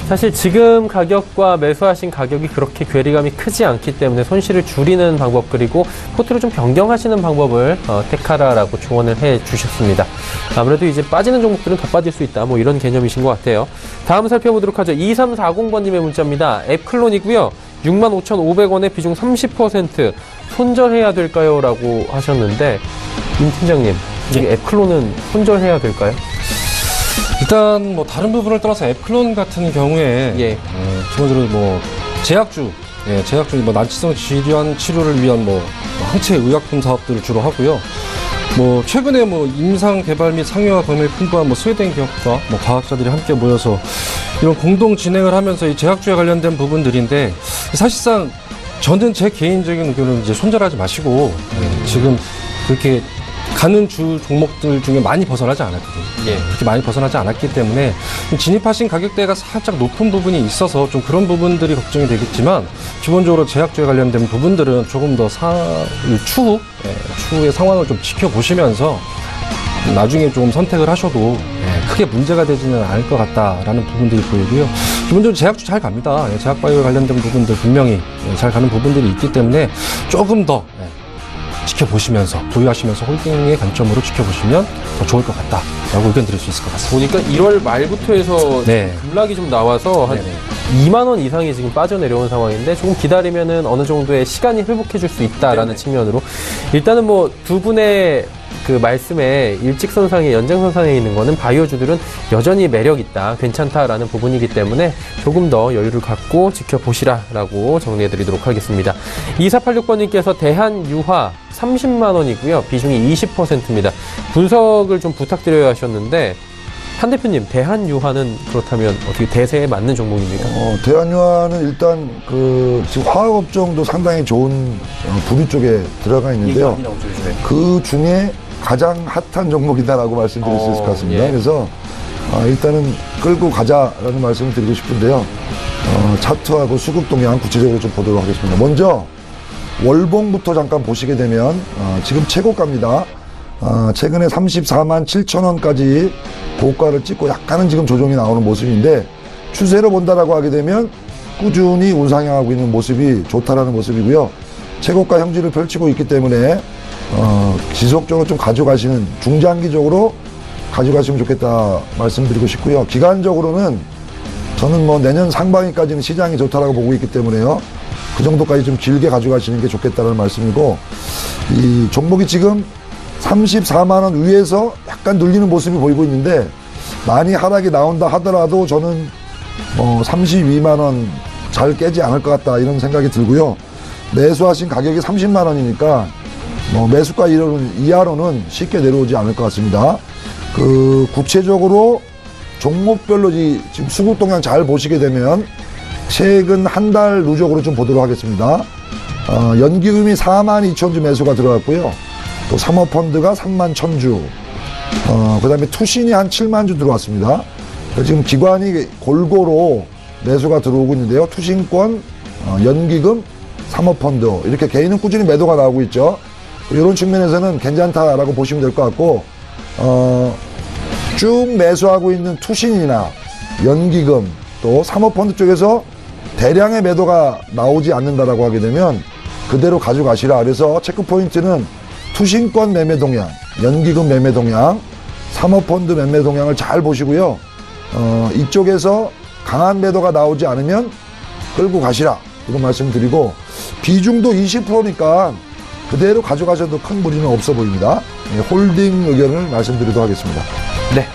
사실 지금 가격과 매수하신 가격이 그렇게 괴리감이 크지 않기 때문에 손실을 줄이는 방법, 그리고 포트를 좀 변경하시는 방법을 택하라라고 조언을 해 주셨습니다. 아무래도 이제 빠지는 종목들은 더 빠질 수 있다, 뭐 이런 개념이신 것 같아요. 다음 살펴보도록 하죠. 2340번님의 문자입니다. 앱클론이고요. 65,500원에 비중 30% 손절해야 될까요? 라고 하셨는데, 임 팀장님, 이 앱클론은 손절해야 될까요? 일단 뭐 다른 부분을 떠나서 앱클론 같은 경우에 기본적으로 뭐 제약주 뭐 난치성 질환 치료를 위한 뭐 항체 의약품 사업들을 주로 하고요. 뭐 최근에 뭐 임상 개발 및 상용화 경험이 풍부한 뭐 스웨덴 기업과 뭐 과학자들이 함께 모여서 이런 공동 진행을 하면서 이 제약주에 관련된 부분들인데, 사실상 저는 제 개인적인 의견은 이제 손절하지 마시고 지금 그렇게 가는 주 종목들 중에 많이 벗어나지 않았거든요. 그렇게 많이 벗어나지 않았기 때문에 진입하신 가격대가 살짝 높은 부분이 있어서 좀 그런 부분들이 걱정이 되겠지만, 기본적으로 제약주에 관련된 부분들은 조금 더 추후의 상황을 좀 지켜보시면서 나중에 좀 선택을 하셔도 크게 문제가 되지는 않을 것 같다라는 부분들이 보이고요. 기본적으로 제약주 잘 갑니다. 제약바이오에 관련된 부분들 분명히 잘 가는 부분들이 있기 때문에 조금 더 지켜보시면서, 보유하시면서 홀딩의 관점으로 지켜보시면 더 좋을 것 같다라고 의견 드릴 수 있을 것 같습니다. 보니까 1월 말부터 해서 급락이 좀 나와서 한 2만 원 이상이 지금 빠져내려온 상황인데, 조금 기다리면은 어느 정도의 시간이 회복해줄 수 있다라는 측면으로, 일단은 뭐 두 분의 그 말씀에 일직선상에, 연장선상에 있는 거는 바이오주들은 여전히 매력 있다, 괜찮다라는 부분이기 때문에 조금 더 여유를 갖고 지켜보시라라고 정리해드리도록 하겠습니다. 2486번님께서 대한유화 30만 원이고요. 비중이 20%입니다. 분석을 좀 부탁드려야 하셨는데, 한 대표님, 대한유화는 그렇다면 어떻게 대세에 맞는 종목입니까? 대한유화는 일단 지금 화학업종도 상당히 좋은 분위 쪽에 들어가 있는데요. 그 중에 가장 핫한 종목이다라고 말씀드릴 수 있을 것 같습니다. 그래서 일단은 끌고 가자라는 말씀을 드리고 싶은데요. 차트하고 수급 동향 구체적으로 좀 보도록 하겠습니다. 먼저 월봉부터 잠깐 보시게 되면 지금 최고가입니다. 최근에 34만 7천 원까지 고가를 찍고 약간은 지금 조정이 나오는 모습인데, 추세로 본다라고 하게 되면 꾸준히 운상향하고 있는 모습이 좋다라는 모습이고요. 최고가 형질을 펼치고 있기 때문에 지속적으로 좀 가져가시는, 중장기적으로 가져가시면 좋겠다 말씀드리고 싶고요. 기간적으로는 저는 뭐 내년 상반기까지는 시장이 좋다라고 보고 있기 때문에요. 그 정도까지 좀 길게 가져가시는 게 좋겠다는 말씀이고, 이 종목이 지금 34만 원 위에서 약간 눌리는 모습이 보이고 있는데, 많이 하락이 나온다 하더라도 저는 32만 원 잘 깨지 않을 것 같다 이런 생각이 들고요. 매수하신 가격이 30만 원이니까 매수가 이하로는 쉽게 내려오지 않을 것 같습니다. 구체적으로 종목별로 지금 수급 동향 잘 보시게 되면 최근 한 달 누적으로 좀 보도록 하겠습니다. 연기금이 4만 2천 주 매수가 들어갔고요. 또 사모펀드가 3만 1,000주, 그 다음에 투신이 한 7만 주 들어왔습니다. 지금 기관이 골고루 매수가 들어오고 있는데요. 투신권, 연기금, 사모펀드, 이렇게 개인은 꾸준히 매도가 나오고 있죠. 이런 측면에서는 괜찮다라고 보시면 될 것 같고, 쭉 매수하고 있는 투신이나 연기금, 또 사모펀드 쪽에서 대량의 매도가 나오지 않는다라고 하게 되면 그대로 가져가시라. 그래서 체크포인트는 투신권 매매 동향, 연기금 매매 동향, 사모펀드 매매 동향을 잘 보시고요. 이쪽에서 강한 매도가 나오지 않으면 끌고 가시라, 이런 말씀드리고, 비중도 20%니까 그대로 가져가셔도 큰 무리는 없어 보입니다. 홀딩 의견을 말씀드리도록 하겠습니다. 네.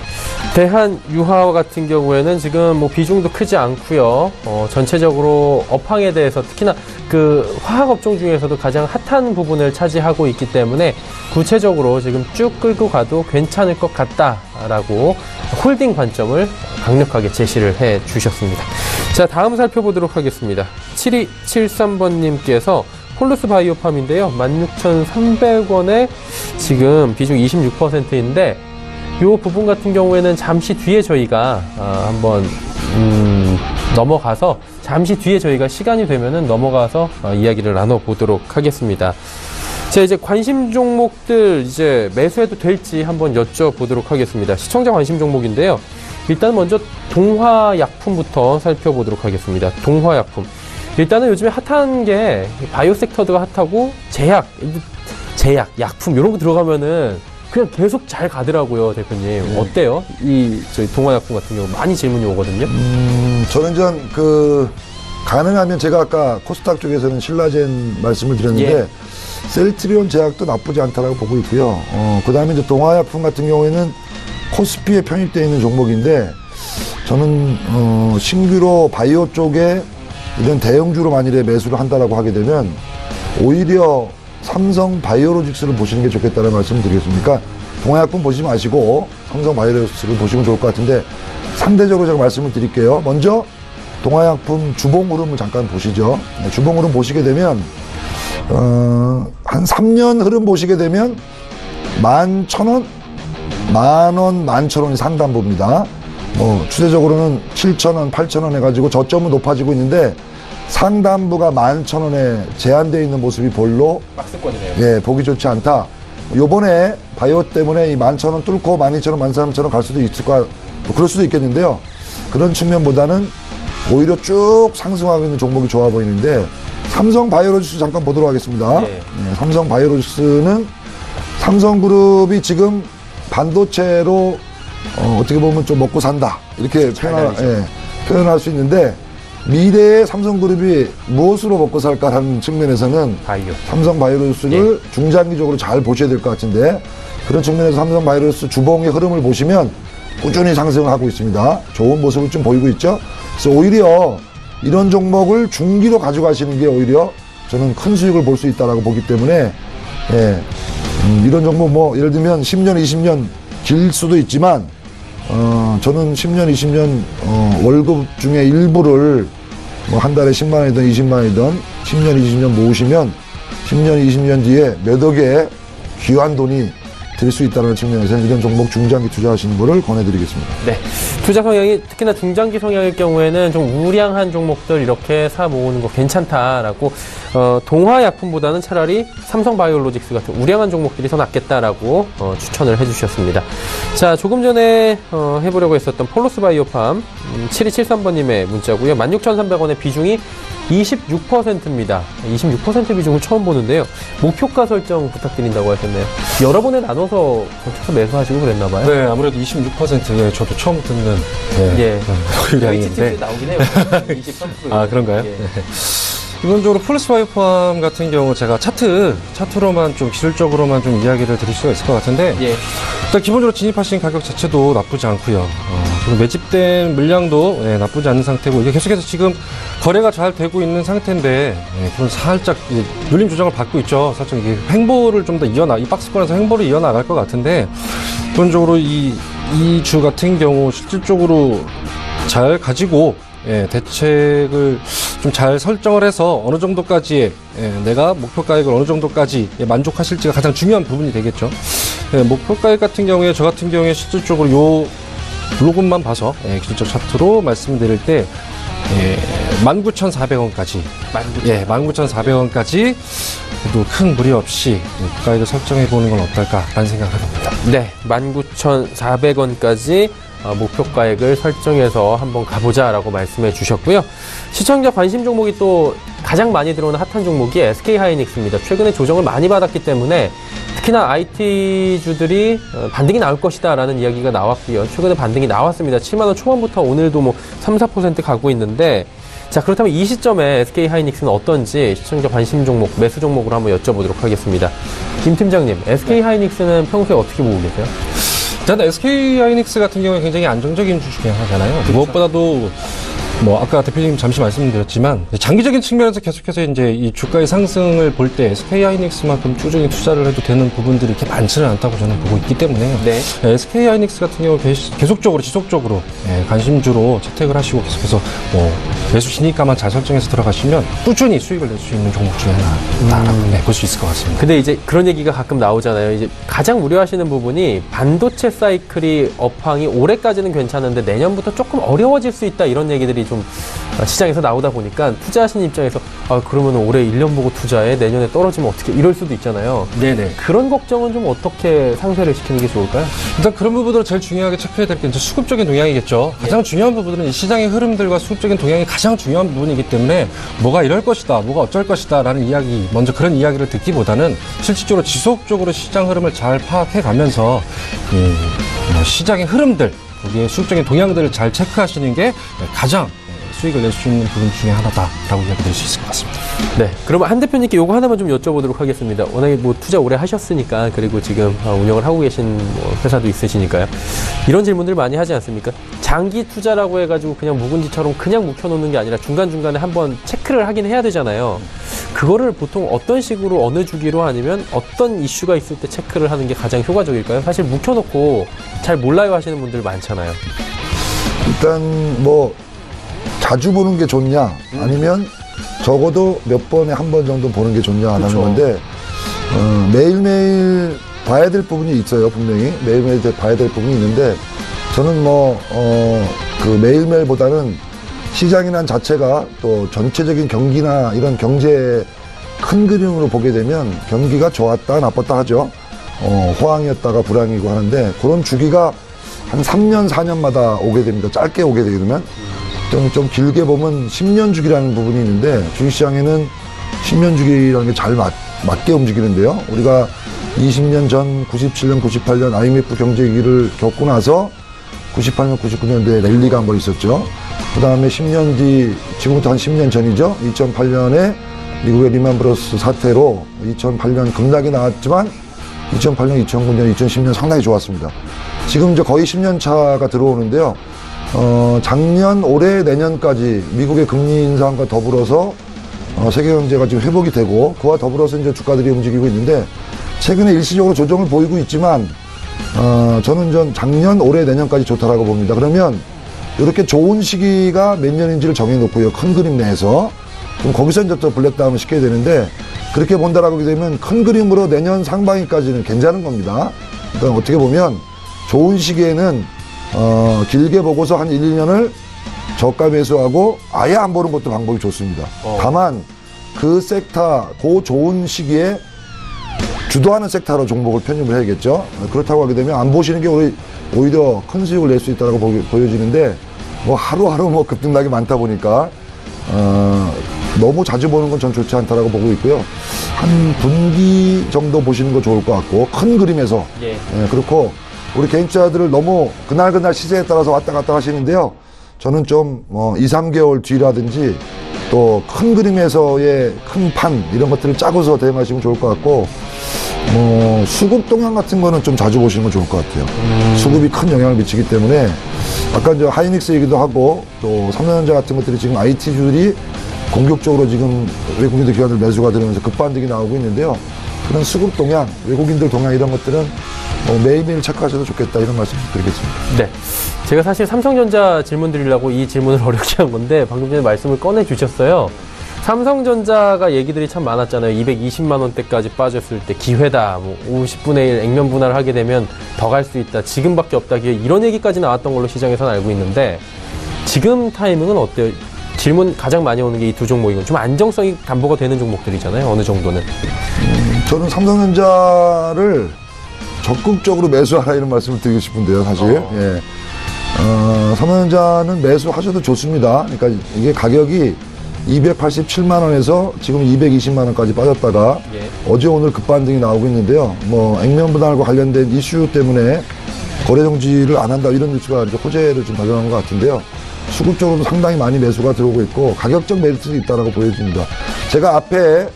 대한유화 같은 경우에는 지금 뭐 비중도 크지 않고요. 전체적으로 업황에 대해서 특히나 그 화학 업종 중에서도 가장 핫한 부분을 차지하고 있기 때문에 구체적으로 지금 쭉 끌고 가도 괜찮을 것 같다라고 홀딩 관점을 강력하게 제시를 해 주셨습니다. 자, 다음 살펴보도록 하겠습니다. 7273번님께서 폴루스 바이오팜인데요. 16,300원에 지금 비중 26%인데 이 부분 같은 경우에는 잠시 뒤에 저희가 한번 넘어가서 잠시 뒤에 저희가 시간이 되면은 넘어가서 이야기를 나눠보도록 하겠습니다. 자, 이제 관심 종목들 이제 매수해도 될지 한번 여쭤보도록 하겠습니다. 시청자 관심 종목인데요. 일단 먼저 동화약품부터 살펴보도록 하겠습니다. 동화약품. 일단은 요즘에 핫한 게 바이오 섹터가 핫하고 제약, 약품 이런 거 들어가면은 그냥 계속 잘 가더라고요, 대표님. 어때요? 저희 동화약품 같은 경우 많이 질문이 오거든요. 저는 가능하면 제가 아까 코스닥 쪽에서는 신라젠 말씀을 드렸는데, 셀트리온 제약도 나쁘지 않다라고 보고 있고요. 그 다음에 이제 동화약품 같은 경우에는 코스피에 편입되어 있는 종목인데, 저는, 신규로 바이오 쪽에 이런 대형주로 만일에 매수를 한다라고 하게 되면, 오히려 삼성 바이오로직스를 보시는 게 좋겠다는 말씀을 드리겠습니다. 동화약품 보시지 마시고 삼성 바이오로직스를 보시면 좋을 것 같은데, 상대적으로 제가 말씀을 드릴게요. 먼저 동화약품 주봉 흐름을 잠깐 보시죠. 주봉 흐름 보시게 되면 한 3년 흐름 보시게 되면 11,000원, 만원, 11,000원이 상단부입니다. 추세적으로는 7,000원, 8,000원 해가지고 저점은 높아지고 있는데, 상단부가 11,000원에 제한되어 있는 모습이 별로 박스권이네요. 보기 좋지 않다. 요번에 바이오 때문에 이 11,000원 뚫고 12,000원, 13,000원 갈 수도 있을 거, 그럴 수도 있겠는데요. 그런 측면보다는 오히려 쭉 상승하고 있는 종목이 좋아 보이는데, 삼성 바이오로직스 잠깐 보도록 하겠습니다. 삼성 바이오로직스는 삼성그룹이 지금 반도체로 어떻게 보면 좀 먹고 산다, 이렇게 표현할 수 있는데, 미래의 삼성그룹이 무엇으로 먹고 살까라는 측면에서는 삼성 바이오로직스를 중장기적으로 잘 보셔야 될 것 같은데, 그런 측면에서 삼성 바이오로직스 주봉의 흐름을 보시면 꾸준히 상승을 하고 있습니다. 좋은 모습을 좀 보이고 있죠. 그래서 오히려 이런 종목을 중기로 가져가시는 게 오히려 저는 큰 수익을 볼 수 있다라고 보기 때문에, 이런 종목 예를 들면 10년, 20년 길 수도 있지만, 저는 10년, 20년, 월급 중에 일부를 한 달에 10만원이든 20만원이든 10년, 20년 모으시면 10년, 20년 뒤에 몇 억의 귀한 돈이 들 수 있다는 측면에서 이런 종목 중장기 투자하시는 거를 권해드리겠습니다. 네. 투자 성향이 특히나 중장기 성향일 경우에는 좀 우량한 종목들 이렇게 사 모으는 거 괜찮다라고, 동화약품보다는 차라리 삼성바이오로직스 같은 우량한 종목들이 더 낫겠다라고 추천을 해주셨습니다. 자, 조금 전에 해보려고 했었던 폴루스 바이오팜 7273번님의 문자고요. 16,300원의 비중이 26%입니다. 26% 비중을 처음 보는데요. 목표가 설정 부탁드린다고 하셨네요. 여러 번에 나눠서 거쳐서 매수하시고 그랬나봐요. 네, 아무래도 26%, 저도 처음 듣는 물량인데 나오긴 해요. 23%. 아, 그런가요? 네. 기본적으로 폴루스 바이오팜 같은 경우 제가 차트로만 좀 기술적으로만 좀 이야기를 드릴 수가 있을 것 같은데, 일단 기본적으로 진입하신 가격 자체도 나쁘지 않고요. 그리고 매집된 물량도 나쁘지 않은 상태고, 이게 계속해서 지금 거래가 잘 되고 있는 상태인데, 그런 살짝 눌림 조정을 받고 있죠. 살짝 이게 횡보를 좀 더 이 박스권에서 횡보를 이어나갈 것 같은데, 기본적으로 이 주 같은 경우 실질적으로 잘 가지고 대책을 좀 잘 설정을 해서 어느 정도까지 내가 목표가액을 어느 정도까지 만족하실지가 가장 중요한 부분이 되겠죠. 목표가액 같은 경우에 저 같은 경우에 실질적으로 요 블로그만 봐서 기술적 차트로 말씀드릴 때 19,400원까지 19,400원까지 또 큰 무리 없이 가액을 설정해 보는 건 어떨까라는 생각을 해봅니다. 네, 19,400원까지 목표가액을 설정해서 한번 가보자라고 말씀해 주셨고요. 시청자 관심 종목이 또 가장 많이 들어오는 핫한 종목이 SK하이닉스입니다. 최근에 조정을 많이 받았기 때문에 특히나 IT주들이 반등이 나올 것이다라는 이야기가 나왔고요. 최근에 반등이 나왔습니다. 7만원 초반부터 오늘도 3, 4% 가고 있는데, 자, 그렇다면 이 시점에 SK하이닉스는 어떤지 시청자 관심 종목, 매수 종목으로 한번 여쭤보도록 하겠습니다. 김 팀장님, SK하이닉스는 평소에 어떻게 보고 계세요? 일단 SK 하이닉스 같은 경우에 굉장히 안정적인 주 중에 하나잖아요. 그렇죠. 무엇보다도 아까 대표님 잠시 말씀드렸지만 장기적인 측면에서 계속해서 이제 이 주가의 상승을 볼 때 SK 하이닉스만큼 추적인 투자를 해도 되는 부분들이 이렇게 많지는 않다고 저는 보고 있기 때문에 네. SK 하이닉스 같은 경우 계속적으로 지속적으로 관심주로 채택을 하시고 계속해서 매수 신의가만 잘 설정해서 들어가시면 꾸준히 수익을 낼 수 있는 종목 중에 하나다라고 볼 수 있을 것 같습니다. 근데 이제 그런 얘기가 가끔 나오잖아요. 이제 가장 우려하시는 부분이 반도체 사이클이 업황이 올해까지는 괜찮은데 내년부터 조금 어려워질 수 있다 이런 얘기들이 좀 시장에서 나오다 보니까 투자하시는 입장에서 그러면 올해 1년 보고 투자해 내년에 떨어지면 어떻게 이럴 수도 있잖아요. 네네. 그런 걱정은 좀 어떻게 상쇄를 시키는 게 좋을까요? 일단 그런 부분으로 제일 중요하게 체크해야 될 게 이제 수급적인 동향이겠죠. 가장 중요한 부분은 이 시장의 흐름들과 수급적인 동향이 가장 중요한 부분이기 때문에 뭐가 이럴 것이다, 뭐가 어쩔 것이다 라는 이야기, 먼저 그런 이야기를 듣기보다는 실질적으로 지속적으로 시장 흐름을 잘 파악해 가면서 시장의 흐름들, 거기에 수급적인 동향들을 잘 체크하시는 게 가장 수익을 낼 수 있는 부분 중에 하나다라고 이야기 드릴 수 있을 것 같습니다. 네. 그러면 한 대표님께 요거 하나만 좀 여쭤보도록 하겠습니다. 워낙에 투자 오래 하셨으니까, 그리고 지금 운영을 하고 계신 회사도 있으시니까요. 이런 질문들 많이 하지 않습니까? 장기 투자라고 해가지고 그냥 묵은지처럼 그냥 묵혀놓는 게 아니라 중간중간에 한번 체크를 하긴 해야 되잖아요. 그거를 보통 어떤 식으로 어느 주기로 아니면 어떤 이슈가 있을 때 체크를 하는 게 가장 효과적일까요? 사실 묵혀놓고 잘 몰라요 하시는 분들 많잖아요. 일단 자주 보는 게 좋냐 아니면 적어도 몇 번에 한 번 정도 보는 게 좋냐라는 그렇죠. 건데 매일매일 봐야 될 부분이 있어요. 분명히 매일매일 봐야 될 부분이 있는데 저는 그 매일매일보다는 시장이란 자체가 또 전체적인 경기나 이런 경제 큰 그림으로 보게 되면 경기가 좋았다 나빴다 하죠. 호황이었다가 불황이고 하는데 그런 주기가 한 3년 4년마다 오게 됩니다. 짧게 오게 되면 좀 길게 보면 10년 주기라는 부분이 있는데 주식시장에는 10년 주기라는 게 잘 맞게 움직이는데요. 우리가 20년 전 97년, 98년 IMF 경제위기를 겪고 나서 98년, 99년도에 랠리가 한 번 있었죠. 그 다음에 10년 뒤, 지금부터 한 10년 전이죠. 2008년에 미국의 리만 브러스 사태로 2008년 급락이 나왔지만 2008년, 2009년, 2010년 상당히 좋았습니다. 지금 이제 거의 10년 차가 들어오는데요. 작년, 올해, 내년까지 미국의 금리 인상과 더불어서 세계 경제가 지금 회복이 되고 그와 더불어서 이제 주가들이 움직이고 있는데 최근에 일시적으로 조정을 보이고 있지만 저는 작년, 올해, 내년까지 좋다라고 봅니다. 그러면 이렇게 좋은 시기가 몇 년인지를 정해놓고요. 큰 그림 내에서 그럼 거기서 이제 또 블랙다운을 시켜야 되는데 그렇게 본다라고 하게 되면 큰 그림으로 내년 상반기까지는 괜찮은 겁니다. 그러니까 어떻게 보면 좋은 시기에는 길게 보고서 한 1, 2년을 저가 매수하고 아예 안 보는 것도 방법이 좋습니다. 다만 그 섹터, 그 좋은 시기에 주도하는 섹터로 종목을 편입을 해야겠죠. 그렇다고 하게 되면 안 보시는 게 오히려 큰 수익을 낼 수 있다고 보여지는데 하루하루 급등락이 많다 보니까 너무 자주 보는 건 전 좋지 않다라고 보고 있고요. 한 분기 정도 보시는 거 좋을 것 같고 큰 그림에서 그렇고 우리 개인투자들을 너무 그날 시세에 따라서 왔다 갔다 하시는데요. 저는 좀 2, 3개월 뒤라든지 또 큰 그림에서의 큰 판 이런 것들을 짜고서 대응하시면 좋을 것 같고 수급 동향 같은 거는 좀 자주 보시는 건 좋을 것 같아요. 수급이 큰 영향을 미치기 때문에 아까 이제 하이닉스 얘기도 하고 또 삼성전자 같은 것들이 지금 IT주들이 공격적으로 지금 외국인들 기관들 매수가 들어오면서 급반등이 나오고 있는데요. 그런 수급 동향, 외국인들 동향 이런 것들은 매일매일 체크하셔도 좋겠다 이런 말씀 드리겠습니다. 네. 제가 사실 삼성전자 질문 드리려고 이 질문을 어렵게 한 건데 방금 전에 말씀을 꺼내 주셨어요. 삼성전자가 얘기들이 참 많았잖아요. 220만 원대까지 빠졌을 때 기회다. 50분의 1 액면 분할을 하게 되면 더 갈 수 있다. 지금밖에 없다. 이런 얘기까지 나왔던 걸로 시장에서는 알고 있는데 지금 타이밍은 어때요? 질문 가장 많이 오는 게 이 두 종목이고 좀 안정성이 담보가 되는 종목들이잖아요. 어느 정도는. 저는 삼성전자를 적극적으로 매수하라 이런 말씀을 드리고 싶은데요. 사실 삼성전자는 매수하셔도 좋습니다. 그러니까 이게 가격이 287만 원에서 지금 220만 원까지 빠졌다가 어제 오늘 급반등이 나오고 있는데요. 액면 분할과 관련된 이슈 때문에 거래 정지를 안 한다 이런 뉴스가 이제 호재를 좀 발견한 것 같은데요. 수급적으로도 상당히 많이 매수가 들어오고 있고 가격적 메리트도 있다라고 보여집니다. 제가 앞에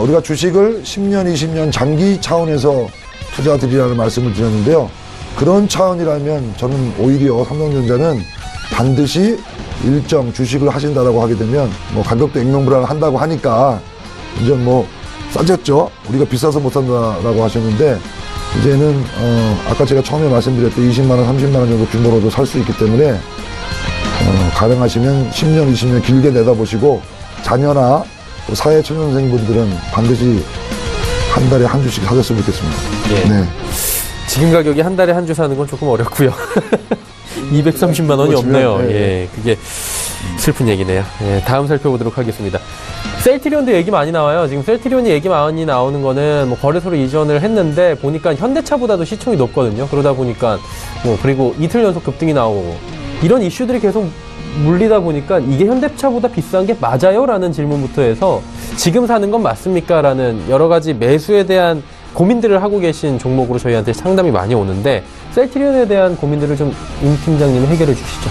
우리가 주식을 10년, 20년 장기 차원에서 투자 드리라는 말씀을 드렸는데요. 그런 차원이라면 저는 오히려 삼성전자는 반드시 일정 주식을 하신다라고 하게 되면 뭐 가격도 액면불안한다고 하니까 이제 뭐 싸졌죠. 우리가 비싸서 못 산다라고 하셨는데 이제는 아까 제가 처음에 말씀드렸던 20만 원, 30만 원 정도 규모로도 살 수 있기 때문에 가능하시면 10년, 20년 길게 내다보시고 자녀나 또 사회초년생분들은 반드시 한 달에 한 주씩 사셨으면 좋겠습니다. 예. 네. 지금 가격이 한 달에 한 주 사는 건 조금 어렵고요. 230만 원이 없네요. 네. 예, 그게 슬픈 얘기네요. 예, 다음 살펴보도록 하겠습니다. 셀트리온도 얘기 많이 나와요. 지금 셀트리온이 얘기 많이 나오는 거는 뭐 거래소로 이전을 했는데 보니까 현대차보다도 시총이 높거든요. 그러다 보니까 뭐 그리고 이틀 연속 급등이 나오고 이런 이슈들이 계속 물리다 보니까 이게 현대차보다 비싼 게 맞아요? 라는 질문부터 해서 지금 사는 건 맞습니까? 라는 여러 가지 매수에 대한 고민들을 하고 계신 종목으로 저희한테 상담이 많이 오는데 셀트리온에 대한 고민들을 좀 임 팀장님이 해결해 주시죠.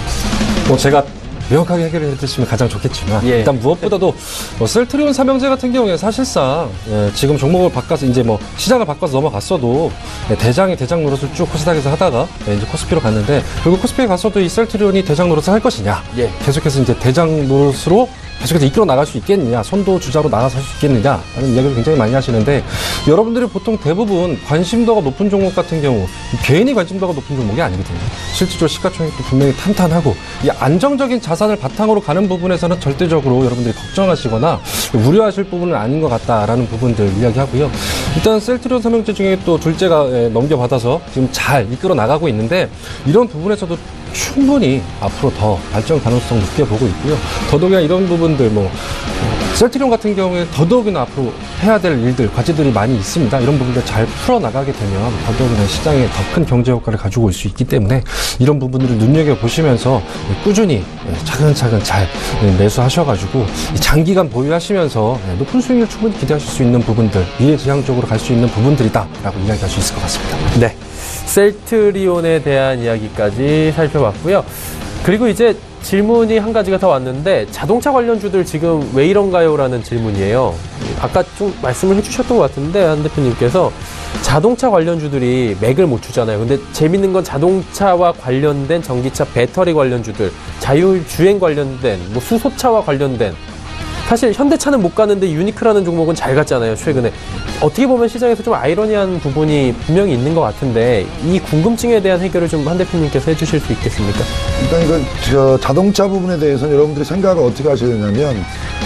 뭐 제가 명확하게 해결해 주시면 가장 좋겠지만 예. 일단 무엇보다도 셀트리온 삼형제 같은 경우에 사실상 지금 종목을 바꿔서 이제 뭐 시장을 바꿔서 넘어갔어도 대장 노릇을 쭉 코스닥에서 하다가 이제 코스피로 갔는데 결국 코스피에 갔어도 이 셀트리온이 대장 노릇을 할 것이냐 예. 계속해서 이제 대장 노릇으로 계속해서 이끌어 나갈 수 있겠느냐, 선도 주자로 나가서 할 수 있겠느냐 라는 이야기를 굉장히 많이 하시는데 여러분들이 보통 대부분 관심도가 높은 종목 같은 경우 괜히 관심도가 높은 종목이 아니거든요. 실질적으로 시가총액도 분명히 탄탄하고 이 안정적인 자산을 바탕으로 가는 부분에서는 절대적으로 여러분들이 걱정하시거나 우려하실 부분은 아닌 것 같다라는 부분들 이야기하고요. 일단 셀트리온 삼형제 중에 또 둘째가 넘겨받아서 지금 잘 이끌어 나가고 있는데 이런 부분에서도 충분히 앞으로 더 발전 가능성 높게 보고 있고요. 더더욱이나 이런 부분들 셀트리온 같은 경우에 더더욱이나 앞으로 해야 될 일들, 과제들이 많이 있습니다. 이런 부분들 잘 풀어나가게 되면 더더욱이나 시장에 더 큰 경제 효과를 가지고 올 수 있기 때문에 이런 부분들을 눈여겨보시면서 꾸준히 차근차근 잘 매수하셔가지고 장기간 보유하시면서 높은 수익률 충분히 기대하실 수 있는 부분들, 미래지향적으로 갈 수 있는 부분들이다 라고 이야기할 수 있을 것 같습니다. 네. 셀트리온에 대한 이야기까지 살펴봤고요. 그리고 이제 질문이 한 가지가 더 왔는데 자동차 관련주들 지금 왜 이런가요? 라는 질문이에요. 아까 좀 말씀을 해주셨던 것 같은데 한 대표님께서 자동차 관련주들이 맥을 못 추잖아요. 근데 재밌는 건 자동차와 관련된 전기차 배터리 관련주들, 자율주행 관련된 뭐 수소차와 관련된 사실 현대차는 못 가는데 유니크라는 종목은 잘 갔잖아요, 최근에. 어떻게 보면 시장에서 좀 아이러니한 부분이 분명히 있는 것 같은데 이 궁금증에 대한 해결을 좀 한 대표님께서 해주실 수 있겠습니까? 일단 이건 자동차 부분에 대해서는 여러분들이 생각을 어떻게 하셔야 되냐면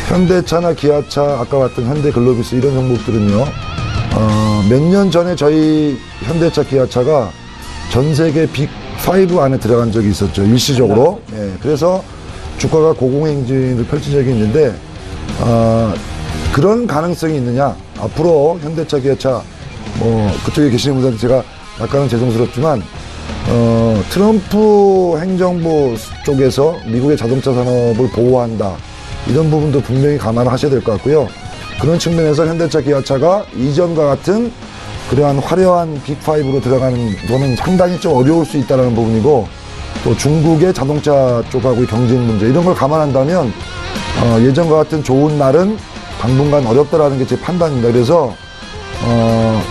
현대차나 기아차, 아까 봤던 현대글로비스 이런 종목들은요. 몇 년 전에 저희 현대차, 기아차가 전 세계 빅5 안에 들어간 적이 있었죠, 일시적으로. 예, 그래서 주가가 고공행진을 펼친 적이 있는데 그런 가능성이 있느냐? 앞으로 현대차, 기아차, 그쪽에 계시는 분들한테 제가 약간은 죄송스럽지만, 트럼프 행정부 쪽에서 미국의 자동차 산업을 보호한다. 이런 부분도 분명히 감안하셔야 될 것 같고요. 그런 측면에서 현대차, 기아차가 이전과 같은 그러한 화려한 빅5로 들어가는 거는 상당히 좀 어려울 수 있다는 부분이고, 또 중국의 자동차 쪽하고의 경쟁 문제, 이런 걸 감안한다면, 예전과 같은 좋은 날은 당분간 어렵다라는 게 제 판단입니다. 그래서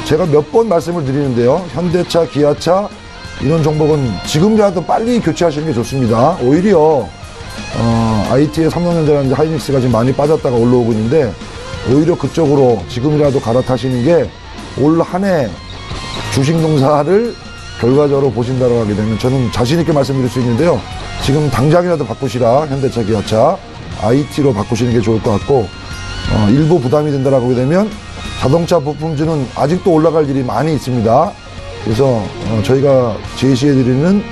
제가 몇 번 말씀을 드리는데요. 현대차, 기아차 이런 종목은 지금이라도 빨리 교체하시는 게 좋습니다. 오히려 IT의 삼성전자라든지 하이닉스가 지금 많이 빠졌다가 올라오고 있는데 오히려 그쪽으로 지금이라도 갈아타시는 게 올 한 해 주식 농사를 결과적으로 보신다고 하게 되면 저는 자신 있게 말씀드릴 수 있는데요. 지금 당장이라도 바꾸시라. 현대차, 기아차 IT로 바꾸시는 게 좋을 것 같고, 일부 부담이 된다라고 하게 되면 자동차 부품주는 아직도 올라갈 일이 많이 있습니다. 그래서 저희가 제시해드리는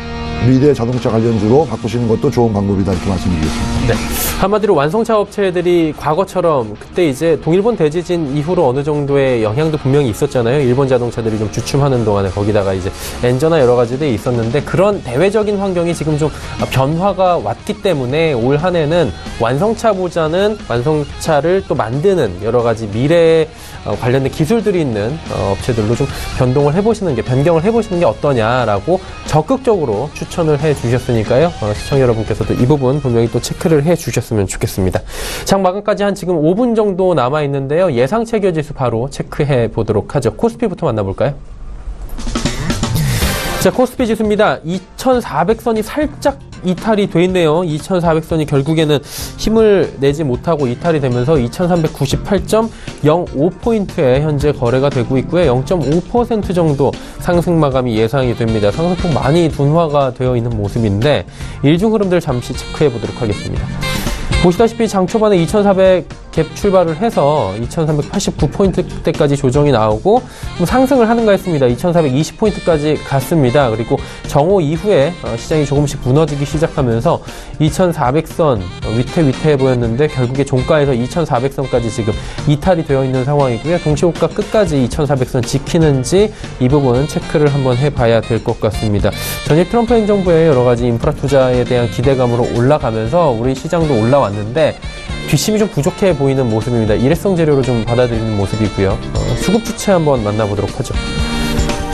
미래 자동차 관련주로 바꾸시는 것도 좋은 방법이다, 이렇게 말씀드리겠습니다. 네. 한마디로 완성차 업체들이 과거처럼 그때 이제 동일본 대지진 이후로 어느 정도의 영향도 분명히 있었잖아요. 일본 자동차들이 좀 주춤하는 동안에 거기다가 이제 엔저나 여러 가지들이 있었는데 그런 대외적인 환경이 지금 좀 변화가 왔기 때문에 올 한 해는 완성차보다는 완성차를 또 만드는 여러 가지 미래에 관련된 기술들이 있는 업체들로 좀 변경을 해보시는 게 어떠냐라고 적극적으로 추천을 해주셨으니까요. 시청자 여러분께서도 이 부분 분명히 또 체크를 해주셨으면 좋겠습니다. 장 마감까지 한 지금 5분 정도 남아있는데요. 예상 체결지수 바로 체크해 보도록 하죠. 코스피부터 만나볼까요? 자, 코스피 지수입니다. 2400선이 살짝 이탈이 돼 있네요. 2400선이 결국에는 힘을 내지 못하고 이탈이 되면서 2398.05포인트에 현재 거래가 되고 있고요. 0.5% 정도 상승 마감이 예상이 됩니다. 상승폭 많이 둔화가 되어 있는 모습인데 일중 흐름들 잠시 체크해 보도록 하겠습니다. 보시다시피 장 초반에 2400 갭 출발을 해서 2389포인트대까지 조정이 나오고 상승을 하는가 했습니다. 2420포인트까지 갔습니다. 그리고 정오 이후에 시장이 조금씩 무너지기 시작하면서 2400선 위태위태해 보였는데 결국에 종가에서 2400선까지 지금 이탈이 되어 있는 상황이고요. 동시호가 끝까지 2400선 지키는지 이 부분 체크를 한번 해봐야 될 것 같습니다. 전일 트럼프 행정부의 여러 가지 인프라 투자에 대한 기대감으로 올라가면서 우리 시장도 올라왔는데 뒷심이 좀 부족해 보이는 모습입니다. 일회성 재료로 좀 받아들이는 모습이고요. 수급 주체 한번 만나보도록 하죠.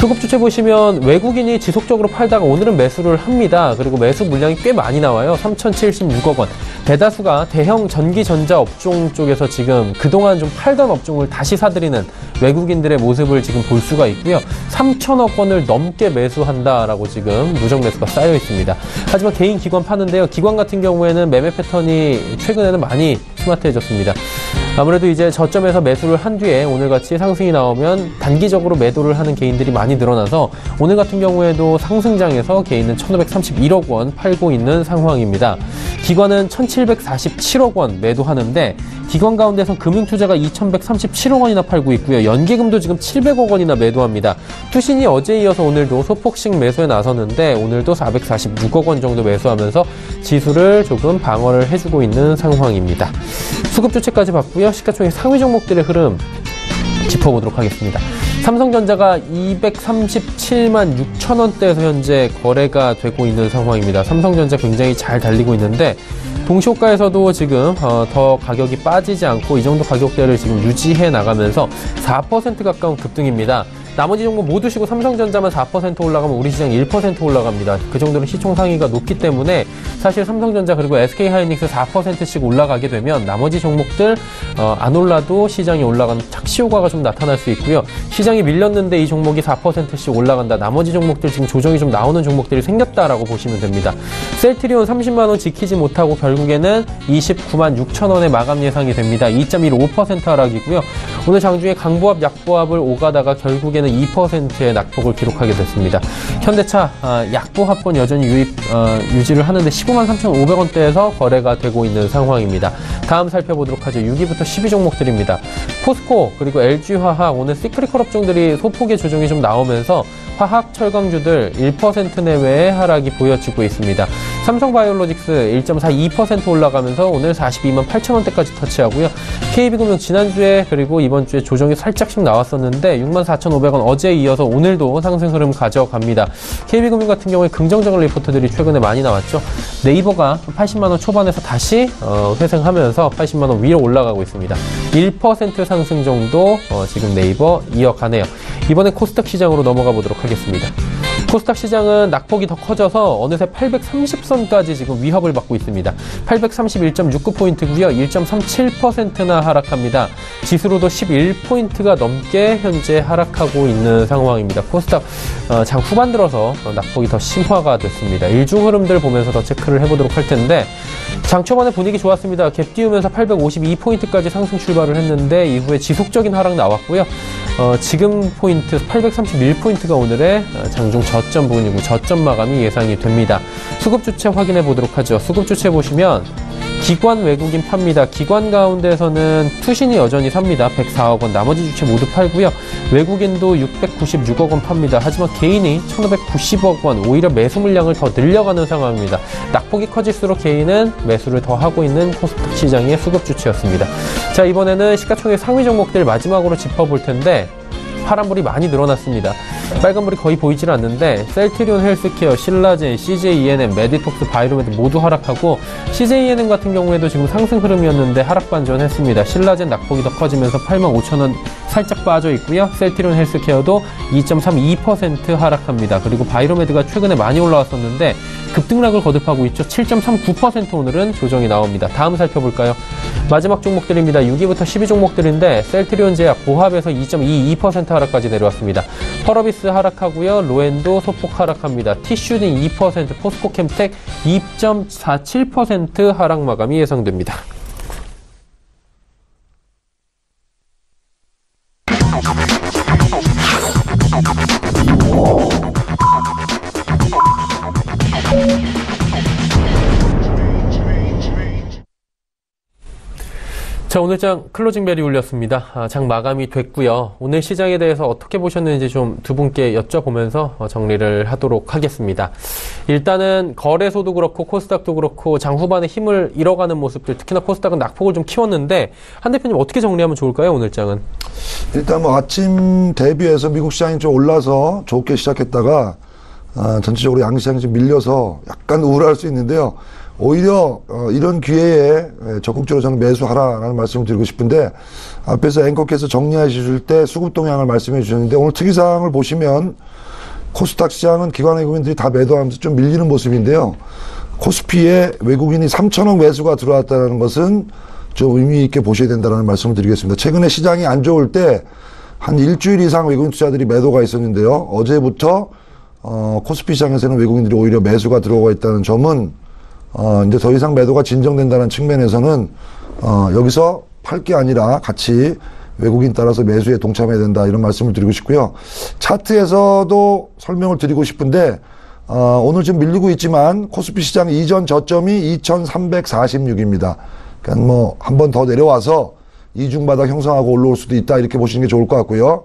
수급 주체 보시면 외국인이 지속적으로 팔다가 오늘은 매수를 합니다. 그리고 매수 물량이 꽤 많이 나와요. 3,076억 원. 대다수가 대형 전기전자 업종 쪽에서 지금 그동안 좀 팔던 업종을 다시 사들이는 외국인들의 모습을 지금 볼 수가 있고요. 3,000억 원을 넘게 매수한다라고 지금 누적 매수가 쌓여 있습니다. 하지만 개인 기관 파는데요. 기관 같은 경우에는 매매 패턴이 최근에는 많이 스마트해졌습니다. 아무래도 이제 저점에서 매수를 한 뒤에 오늘같이 상승이 나오면 단기적으로 매도를 하는 개인들이 많이 늘어나서 오늘 같은 경우에도 상승장에서 개인은 1,531억 원 팔고 있는 상황입니다. 기관은 1,747억 원 매도하는데 기관 가운데서 금융투자가 2,137억 원이나 팔고 있고요. 연기금도 지금 700억 원이나 매도합니다. 투신이 어제 이어서 오늘도 소폭식 매수에 나섰는데 오늘도 446억 원 정도 매수하면서 지수를 조금 방어를 해주고 있는 상황입니다. 수급 주체까지 봤고요. 시가총액 상위 종목들의 흐름 짚어보도록 하겠습니다. 삼성전자가 237만 6천 원대에서 현재 거래가 되고 있는 상황입니다. 삼성전자 굉장히 잘 달리고 있는데 동시호가에서도 지금 더 가격이 빠지지 않고 이 정도 가격대를 지금 유지해 나가면서 4% 가까운 급등입니다. 나머지 종목 모두 쉬고 삼성전자만 4% 올라가면 우리 시장 1% 올라갑니다. 그 정도로 시총 상위가 높기 때문에 사실 삼성전자 그리고 SK하이닉스 4%씩 올라가게 되면 나머지 종목들 안 올라도 시장이 올라가는 착시 효과가 좀 나타날 수 있고요. 시장이 밀렸는데 이 종목이 4%씩 올라간다. 나머지 종목들 지금 조정이 좀 나오는 종목들이 생겼다라고 보시면 됩니다. 셀트리온 30만 원 지키지 못하고 결국에는 29만 6천 원의 마감 예상이 됩니다. 2.15% 하락이고요. 오늘 장중에 강보합, 약보합을 오가다가 결국에는 2%의 낙폭을 기록하게 됐습니다. 현대차 약보합권 여전히 유지를 하는데 15만 3,500원대에서 거래가 되고 있는 상황입니다. 다음 살펴보도록 하죠. 6위부터 10위 종목들입니다. 포스코 그리고 LG화학 오늘 시크릿컬 업종들이 소폭의 조정이 좀 나오면서 화학 철강주들 1% 내외의 하락이 보여지고 있습니다. 삼성바이오로직스 1.42% 올라가면서 오늘 42만 8천 원대까지 터치하고요. KB금융 지난주에 그리고 이번 주에 조정이 살짝씩 나왔었는데 6만 4,500원 어제에 이어서 오늘도 상승 흐름 가져갑니다. KB금융 같은 경우에 긍정적인 리포트들이 최근에 많이 나왔죠. 네이버가 80만 원 초반에서 다시 회생하면서 80만 원 위로 올라가고 있습니다. 1% 상승 정도 지금 네이버 이어가네요. 이번에 코스닥 시장으로 넘어가 보도록 하겠습니다. 코스닥 시장은 낙폭이 더 커져서 어느새 830선까지 지금 위협을 받고 있습니다. 831.69포인트고요. 1.37%나 하락합니다. 지수로도 11포인트가 넘게 현재 하락하고 있는 상황입니다. 코스닥 장 후반 들어서 낙폭이 더 심화가 됐습니다. 일중 흐름들 보면서 더 체크를 해보도록 할 텐데 장 초반에 분위기 좋았습니다. 갭 띄우면서 852포인트까지 상승 출발을 했는데 이후에 지속적인 하락 나왔고요. 지금 포인트 831포인트가 오늘의 장중 저점 부분이고 저점 마감이 예상이 됩니다. 수급 주체 확인해 보도록 하죠. 수급 주체 보시면 기관 외국인 팝니다. 기관 가운데서는 투신이 여전히 삽니다. 104억 원. 나머지 주체 모두 팔고요. 외국인도 696억 원 팝니다. 하지만 개인이 1590억 원. 오히려 매수 물량을 더 늘려가는 상황입니다. 낙폭이 커질수록 개인은 매수를 더 하고 있는 코스닥 시장의 수급 주체였습니다. 자, 이번에는 시가총액 상위 종목들 마지막으로 짚어볼 텐데 파란불이 많이 늘어났습니다. 빨간불이 거의 보이질 않는데 셀트리온 헬스케어, 신라젠, CJENM, 메디톡스, 바이로메드 모두 하락하고 CJENM 같은 경우에도 지금 상승 흐름이었는데 하락 반전했습니다. 신라젠 낙폭이 더 커지면서 85,000원 살짝 빠져 있고요. 셀트리온 헬스케어도 2.32% 하락합니다. 그리고 바이로메드가 최근에 많이 올라왔었는데 급등락을 거듭하고 있죠. 7.39% 오늘은 조정이 나옵니다. 다음 살펴볼까요? 마지막 종목들입니다. 6위부터 10위 종목들인데 셀트리온 제약 보합에서 2.22% 하락까지 내려왔습니다. 펄어비스 EMS 하락하고요. 로엔도 소폭 하락합니다. 티슈딩 2%, 포스코캠텍 2.47% 하락 마감이 예상됩니다. 자, 오늘 장 클로징 벨이 울렸습니다. 장 마감이 됐고요. 오늘 시장에 대해서 어떻게 보셨는지 좀 두 분께 여쭤보면서 정리를 하도록 하겠습니다. 일단은 거래소도 그렇고 코스닥도 그렇고 장 후반에 힘을 잃어가는 모습들, 특히나 코스닥은 낙폭을 좀 키웠는데 한 대표님 어떻게 정리하면 좋을까요, 오늘 장은? 일단 뭐 아침 대비해서 미국 시장이 좀 올라서 좋게 시작했다가 전체적으로 양시장이 좀 밀려서 약간 우울할 수 있는데요. 오히려 이런 기회에 적극적으로 저는 매수하라라는 말씀을 드리고 싶은데, 앞에서 앵커께서 정리해 주실 때 수급 동향을 말씀해 주셨는데, 오늘 특이사항을 보시면 코스닥 시장은 기관 외국인들이 다 매도하면서 좀 밀리는 모습인데요. 코스피에 외국인이 3천억 매수가 들어왔다는 것은 좀 의미 있게 보셔야 된다는 말씀을 드리겠습니다. 최근에 시장이 안 좋을 때 한 일주일 이상 외국인 투자들이 매도가 있었는데요. 어제부터 코스피 시장에서는 외국인들이 오히려 매수가 들어오고 있다는 점은 이제 더 이상 매도가 진정된다는 측면에서는 여기서 팔 게 아니라 같이 외국인 따라서 매수에 동참해야 된다, 이런 말씀을 드리고 싶고요. 차트에서도 설명을 드리고 싶은데 오늘 좀 밀리고 있지만 코스피 시장 이전 저점이 2346입니다. 그러니까 뭐 한 번 더 내려와서 이중바닥 형성하고 올라올 수도 있다, 이렇게 보시는 게 좋을 것 같고요.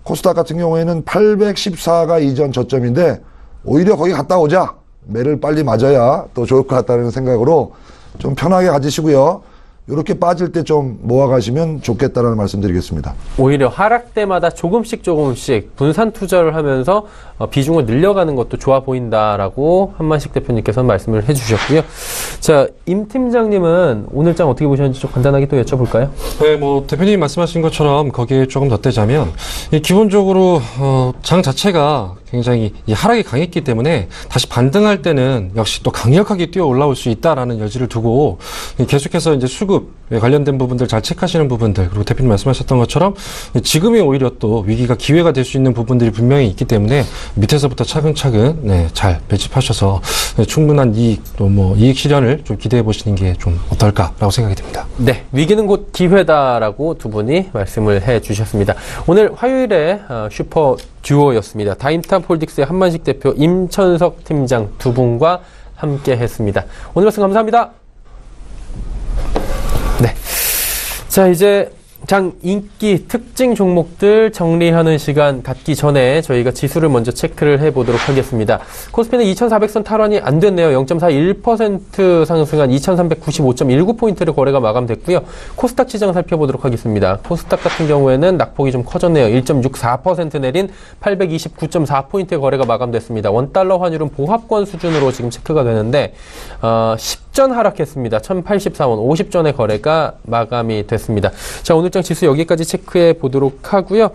코스닥 같은 경우에는 814가 이전 저점인데 오히려 거기 갔다 오자, 매를 빨리 맞아야 또 좋을 것 같다는 생각으로 좀 편하게 가지시고요. 이렇게 빠질 때 좀 모아가시면 좋겠다라는 말씀 드리겠습니다. 오히려 하락 때마다 조금씩 분산 투자를 하면서 비중을 늘려가는 것도 좋아 보인다라고 한만식 대표님께서는 말씀을 해주셨고요. 자, 임 팀장님은 오늘 장 어떻게 보셨는지 좀 간단하게 또 여쭤볼까요? 네, 뭐 대표님이 말씀하신 것처럼 거기에 조금 덧대자면 기본적으로 장 자체가 굉장히 이 하락이 강했기 때문에 다시 반등할 때는 역시 또 강력하게 뛰어 올라올 수 있다라는 여지를 두고 계속해서 이제 수급 관련된 부분들 잘 체크하시는 부분들, 그리고 대표님 말씀하셨던 것처럼 지금이 오히려 또 위기가 기회가 될 수 있는 부분들이 분명히 있기 때문에 밑에서부터 차근차근 잘 배집하셔서 충분한 이익, 또 뭐 이익 실현을 좀 기대해 보시는 게 좀 어떨까라고 생각이 듭니다. 네, 위기는 곧 기회다라고 두 분이 말씀을 해 주셨습니다. 오늘 화요일에 슈퍼 듀오였습니다. 다임탑 홀딩스의 한만식 대표, 임천석 팀장 두 분과 함께 했습니다. 오늘 말씀 감사합니다. 네. 자, 이제 장 인기 특징 종목들 정리하는 시간 갖기 전에 저희가 지수를 먼저 체크를 해보도록 하겠습니다. 코스피는 2400선 탈환이 안 됐네요. 0.41% 상승한 2395.19포인트를 거래가 마감됐고요. 코스닥 시장 살펴보도록 하겠습니다. 코스닥 같은 경우에는 낙폭이 좀 커졌네요. 1.64% 내린 829.4포인트의 거래가 마감됐습니다. 원달러 환율은 보합권 수준으로 지금 체크가 되는데 10전 하락했습니다. 1084원 50전의 거래가 마감이 됐습니다. 자, 오늘 장 지수 여기까지 체크해 보도록 하고요.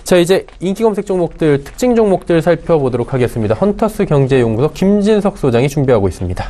자, 이제 인기 검색 종목들, 특징 종목들 살펴보도록 하겠습니다. 헌터스 경제연구소 김진석 소장이 준비하고 있습니다.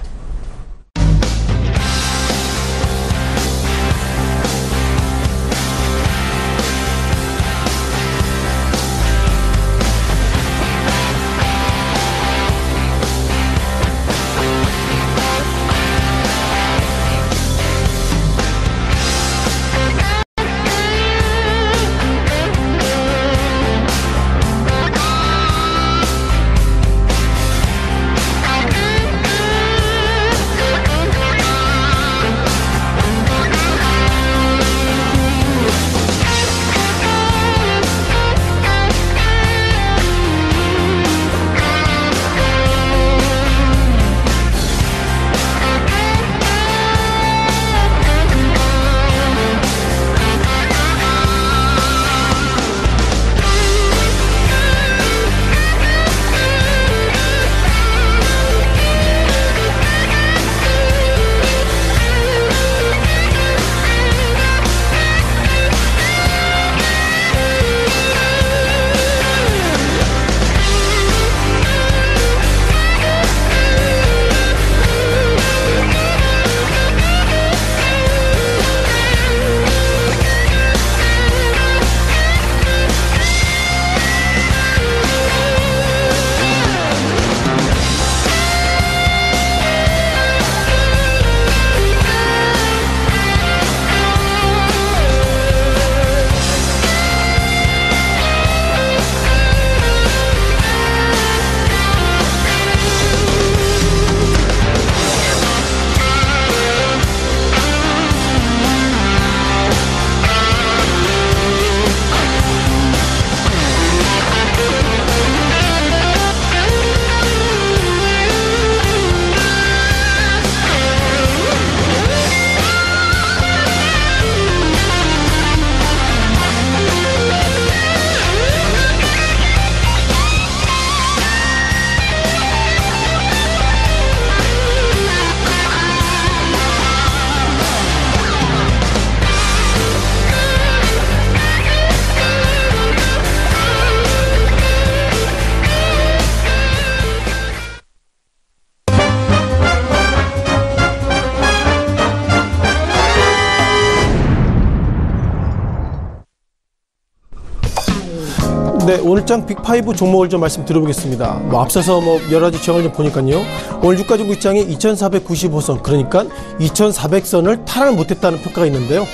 오늘장 빅5 종목을 좀 말씀드려보겠습니다. 앞서서 여러 가지 지형을 좀 보니까요. 오늘 유가종목시장이 2495선, 그러니까 2400선을 탈환을 못했다는 평가가 있는데요.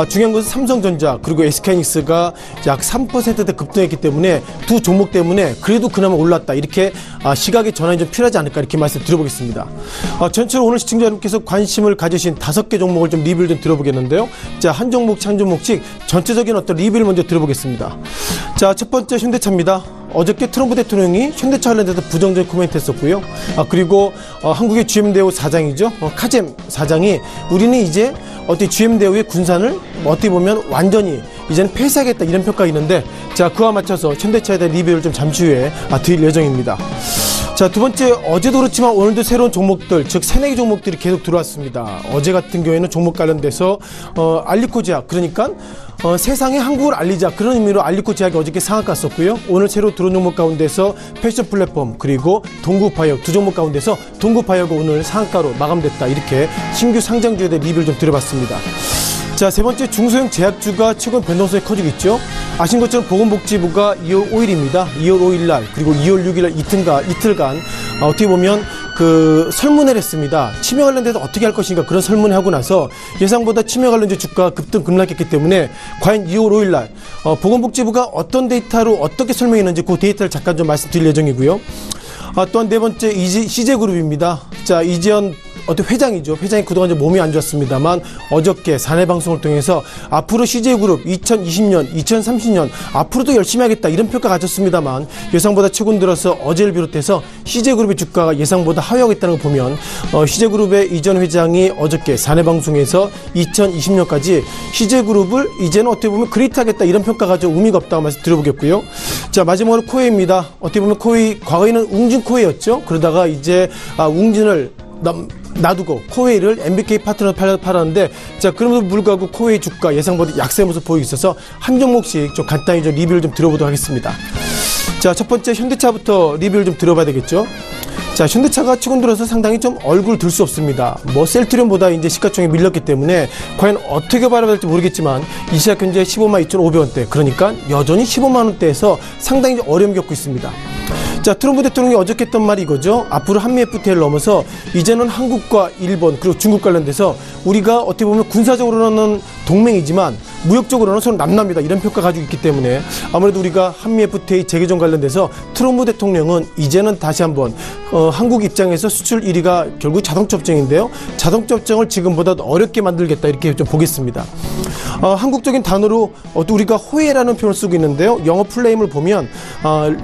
중요한 것은 삼성전자 그리고 SK하이닉스가 약 3%대 급등했기 때문에 두 종목 때문에 그래도 그나마 올랐다, 이렇게 시각의 전환이 좀 필요하지 않을까, 이렇게 말씀드려보겠습니다. 전체로 오늘 시청자 여러분께서 관심을 가지신 5개 종목을 좀 리뷰를 좀 드려보겠는데요. 자, 한 종목씩 전체적인 어떤 리뷰를 먼저 들어보겠습니다. 자, 첫 번째 현대차입니다. 어저께 트럼프 대통령이 현대차 관련돼서 부정적인 코멘트 했었고요. 그리고 한국의 GM대우 사장이죠. 카젬 사장이 우리는 이제 어떻게 GM대우의 군산을 어떻게 보면 완전히 이제는 폐쇄하겠다, 이런 평가가 있는데, 자, 그와 맞춰서 현대차에 대한 리뷰를 좀 잠시 후에 드릴 예정입니다. 자, 두 번째, 어제도 그렇지만 오늘도 새로운 종목들, 즉 새내기 종목들이 계속 들어왔습니다. 어제 같은 경우에는 종목 관련돼서 알리코 제약, 그러니까 세상에 한국을 알리자, 그런 의미로 알리코 제약이 어저께 상한가 썼고요. 오늘 새로 들어온 종목 가운데서 패션 플랫폼 그리고 동구바이오, 두 종목 가운데서 동구바이오가 오늘 상한가로 마감됐다, 이렇게 신규 상장주에 대해 리뷰를 좀 드려봤습니다. 자, 세 번째, 중소형 제약주가 최근 변동성이 커지고 있죠. 아신 것처럼 보건복지부가 2월 5일입니다. 2월 5일날 그리고 2월 6일날 이틀간 어떻게 보면 설문을 했습니다. 치매 관련돼서 어떻게 할 것인가, 그런 설문을 하고 나서 예상보다 치매 관련주 주가가 급락했기 때문에 과연 2월 5일날 보건복지부가 어떤 데이터로 어떻게 설명했는지 그 데이터를 잠깐 좀 말씀드릴 예정이고요. 또한 네 번째, CJ그룹입니다. 자, 이재현 회장이죠. 회장이 그동안 좀 몸이 안 좋았습니다만 어저께 사내 방송을 통해서 앞으로 CJ그룹 2020년, 2030년 앞으로도 열심히 하겠다, 이런 평가 가졌습니다만 예상보다 최근 들어서 어제를 비롯해서 CJ그룹의 주가가 예상보다 하회하고 있다는 걸 보면 CJ그룹의 이전 회장이 어저께 사내 방송에서 2020년까지 CJ그룹을 이제는 어떻게 보면 그레이트하겠다, 이런 평가가 좀 의미가 없다고 말씀드려보겠고요. 자, 마지막으로 코웨이입니다. 어떻게 보면 코웨이, 과거에는 웅진 코웨이였죠. 그러다가 이제 웅진을 놔두고 코웨이를 MBK 파트너 팔았는데, 자, 그럼에도 불구하고 코웨이 주가 예상보다 약세 모습 보이고 있어서 한 종목씩 좀 간단히 좀 리뷰를 좀 들어보도록 하겠습니다. 자, 첫 번째 현대차부터 리뷰를 좀 들어봐야 되겠죠. 자, 현대차가 최근 들어서 상당히 좀 얼굴을 들 수 없습니다. 셀트리온보다 이제 시가총액이 밀렸기 때문에 과연 어떻게 바라봐야 될지 모르겠지만 이 시각 현재 15만 2,500원대, 그러니까 여전히 15만 원대에서 상당히 어려움을 겪고 있습니다. 자, 트럼프 대통령이 어저께 했던 말이 이거죠. 앞으로 한미 FTA를 넘어서 이제는 한국과 일본 그리고 중국 관련돼서 우리가 어떻게 보면 군사적으로는 동맹이지만 무역적으로는 서로 남남이다, 이런 평가 가지고 있기 때문에 아무래도 우리가 한미 FTA 재개정 관련돼서 트럼프 대통령은 이제는 다시 한번 한국 입장에서 수출 1위가 결국 자동차 업종인데요. 자동차 업종을 지금보다 더 어렵게 만들겠다, 이렇게 좀 보겠습니다. 한국적인 단어로 또 우리가 호혜라는 표현을 쓰고 있는데요. 영어 플레임을 보면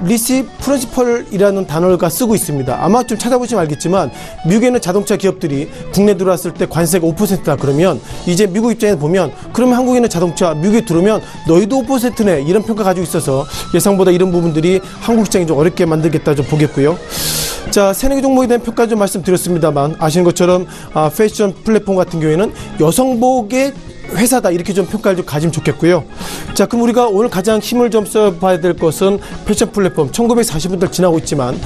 리시 프린시펄이라는 단어가 쓰고 있습니다. 아마 좀 찾아보시면 알겠지만 미국에 있는 자동차 기업들이 국내 들어왔을 때 관세가 5%다 그러면 이제 미국 입장에서 보면 그러면 한국에 있는 자동차 미국에 들어오면 너희도 5%네, 이런 평가 가지고 있어서 예상보다 이런 부분들이 한국 시장이 좀 어렵게 만들겠다 좀 보겠고요. 자, 새내기 종목에 대한 평가 좀 말씀드렸습니다만 아시는 것처럼 패션 플랫폼 같은 경우에는 여성복의 회사다, 이렇게 좀 평가를 좀 가지면 좋겠고요. 자, 그럼 우리가 오늘 가장 힘을 좀 써봐야 될 것은 패션 플랫폼 1940분들 지나고 있지만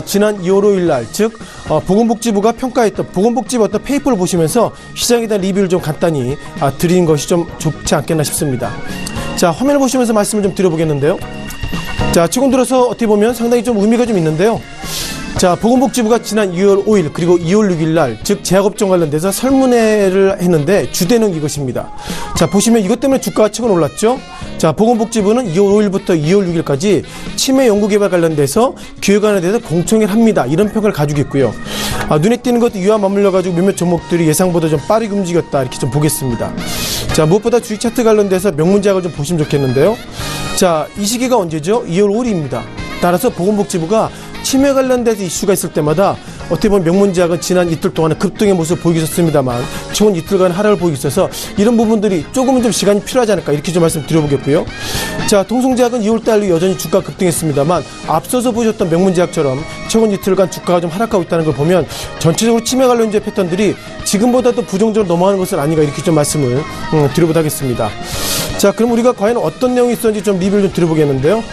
지난 2월 5일 날, 즉 보건복지부가 평가했던 보건복지부 어떤 페이퍼를 보시면서 시장에 대한 리뷰를 좀 간단히 드리는 것이 좀 좋지 않겠나 싶습니다. 자, 화면을 보시면서 말씀을 좀 드려보겠는데요. 자, 최근 들어서 어떻게 보면 상당히 좀 의미가 좀 있는데요. 자, 보건복지부가 지난 2월 5일 그리고 2월 6일 날, 즉 제약업종 관련돼서 설문회를 했는데 주대는 이것입니다. 자, 보시면 이것 때문에 주가가 최근 올랐죠. 자, 보건복지부는 2월 5일부터 2월 6일까지 치매 연구개발 관련돼서 기획안에 대해서 공청회를 합니다, 이런 평가를 가지고 있고요. 눈에 띄는 것도 이와 맞물려가지고 몇몇 종목들이 예상보다 좀 빠르게 움직였다, 이렇게 좀 보겠습니다. 자, 무엇보다 주식 차트 관련돼서 명문제약을 좀 보시면 좋겠는데요. 자, 이 시기가 언제죠? 2월 5일입니다. 따라서 보건복지부가 치매 관련돼서 이슈가 있을 때마다 어떻게 보면 명문제약은 지난 이틀 동안에 급등의 모습을 보이고 있었습니다만 최근 이틀간 하락을 보이고 있어서 이런 부분들이 조금은 좀 시간이 필요하지 않을까, 이렇게 좀 말씀드려보겠고요. 자, 동성제약은 2월달로 여전히 주가 급등했습니다만 앞서서 보셨던 명문제약처럼 최근 이틀간 주가가 좀 하락하고 있다는 걸 보면 전체적으로 치매 관련제 패턴들이 지금보다도 부정적으로 넘어가는 것은 아닌가, 이렇게 좀 말씀을 드려보도록 하겠습니다. 자, 그럼 우리가 과연 어떤 내용이 있었는지 좀 리뷰를 좀 드려보겠는데요.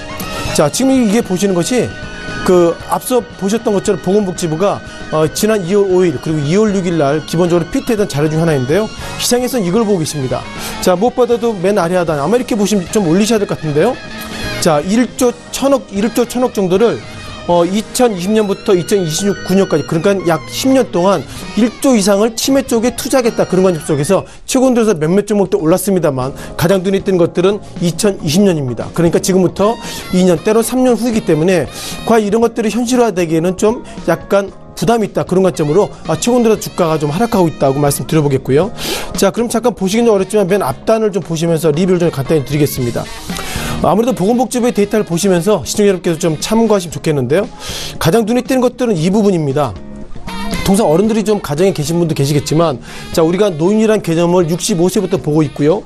자, 지금 이게 보시는 것이 앞서 보셨던 것처럼 보건복지부가 지난 2월 5일 그리고 2월 6일 날 기본적으로 피트했던 자료 중 하나인데요. 시장에서는 이걸 보고 계십니다. 자, 무엇보다도 맨 아래 하단 아마 이렇게 보시면 좀 올리셔야 될 것 같은데요. 자, 1조 1000억 정도를 2020년부터 2029년까지 그러니까 약 10년 동안 1조 이상을 치매 쪽에 투자하겠다 그런 관점 속에서 최근 들어서 몇몇 종목도 올랐습니다만 가장 눈에 띄는 것들은 2020년입니다. 그러니까 지금부터 2년 때로 3년 후이기 때문에 과연 이런 것들이 현실화되기에는 좀 약간 부담이 있다 그런 관점으로 최근 들어 주가가 좀 하락하고 있다고 말씀드려보겠고요. 자, 그럼 잠깐 보시기는 어렵지만 맨 앞단을 좀 보시면서 리뷰를 좀 간단히 드리겠습니다. 아무래도 보건복지부의 데이터를 보시면서 시청자 여러분께서 좀 참고하시면 좋겠는데요. 가장 눈에 띄는 것들은 이 부분입니다. 통상 어른들이 좀 가정에 계신 분도 계시겠지만, 자, 우리가 노인이란 개념을 65세부터 보고 있고요.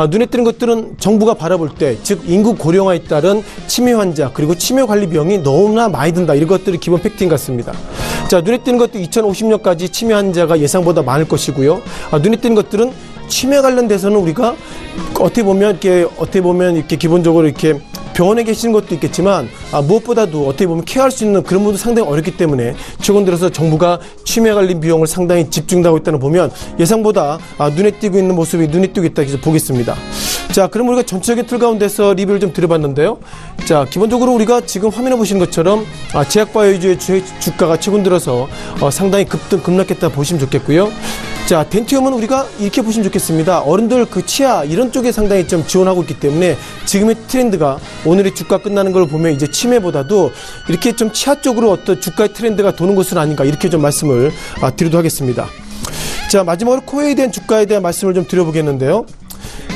눈에 띄는 것들은 정부가 바라볼 때, 즉 인구 고령화에 따른 치매 환자 그리고 치매 관리 비용이 너무나 많이 든다. 이런 것들이 기본 팩트인 것 같습니다. 자, 눈에 띄는 것도 2050년까지 치매 환자가 예상보다 많을 것이고요. 눈에 띄는 것들은 치매 관련돼서는 우리가 어떻게 보면 이렇게 기본적으로 이렇게 병원에 계시는 것도 있겠지만 무엇보다도 어떻게 보면 케어할 수 있는 그런 분도 상당히 어렵기 때문에 최근 들어서 정부가 치매 관련 비용을 상당히 집중하고 있다는 거 보면 예상보다 눈에 띄고 있는 모습이 눈에 띄고 있다 해서 보겠습니다. 자, 그럼 우리가 전체적인 틀 가운데서 리뷰를 좀 드려봤는데요. 자, 기본적으로 우리가 지금 화면에 보시는 것처럼 제약바이오 위주의 주가가 최근 들어서 상당히 급락했다 보시면 좋겠고요. 자, 덴티움은 우리가 이렇게 보시면 좋겠습니다. 어른들 그 치아 이런 쪽에 상당히 좀 지원하고 있기 때문에 지금의 트렌드가 오늘의 주가 끝나는 걸 보면 이제 치매보다도 이렇게 좀 치아 쪽으로 어떤 주가의 트렌드가 도는 것은 아닌가 이렇게 좀 말씀을 드리도록 하겠습니다. 자, 마지막으로 코웨이에 대한 주가에 대한 말씀을 좀 드려보겠는데요.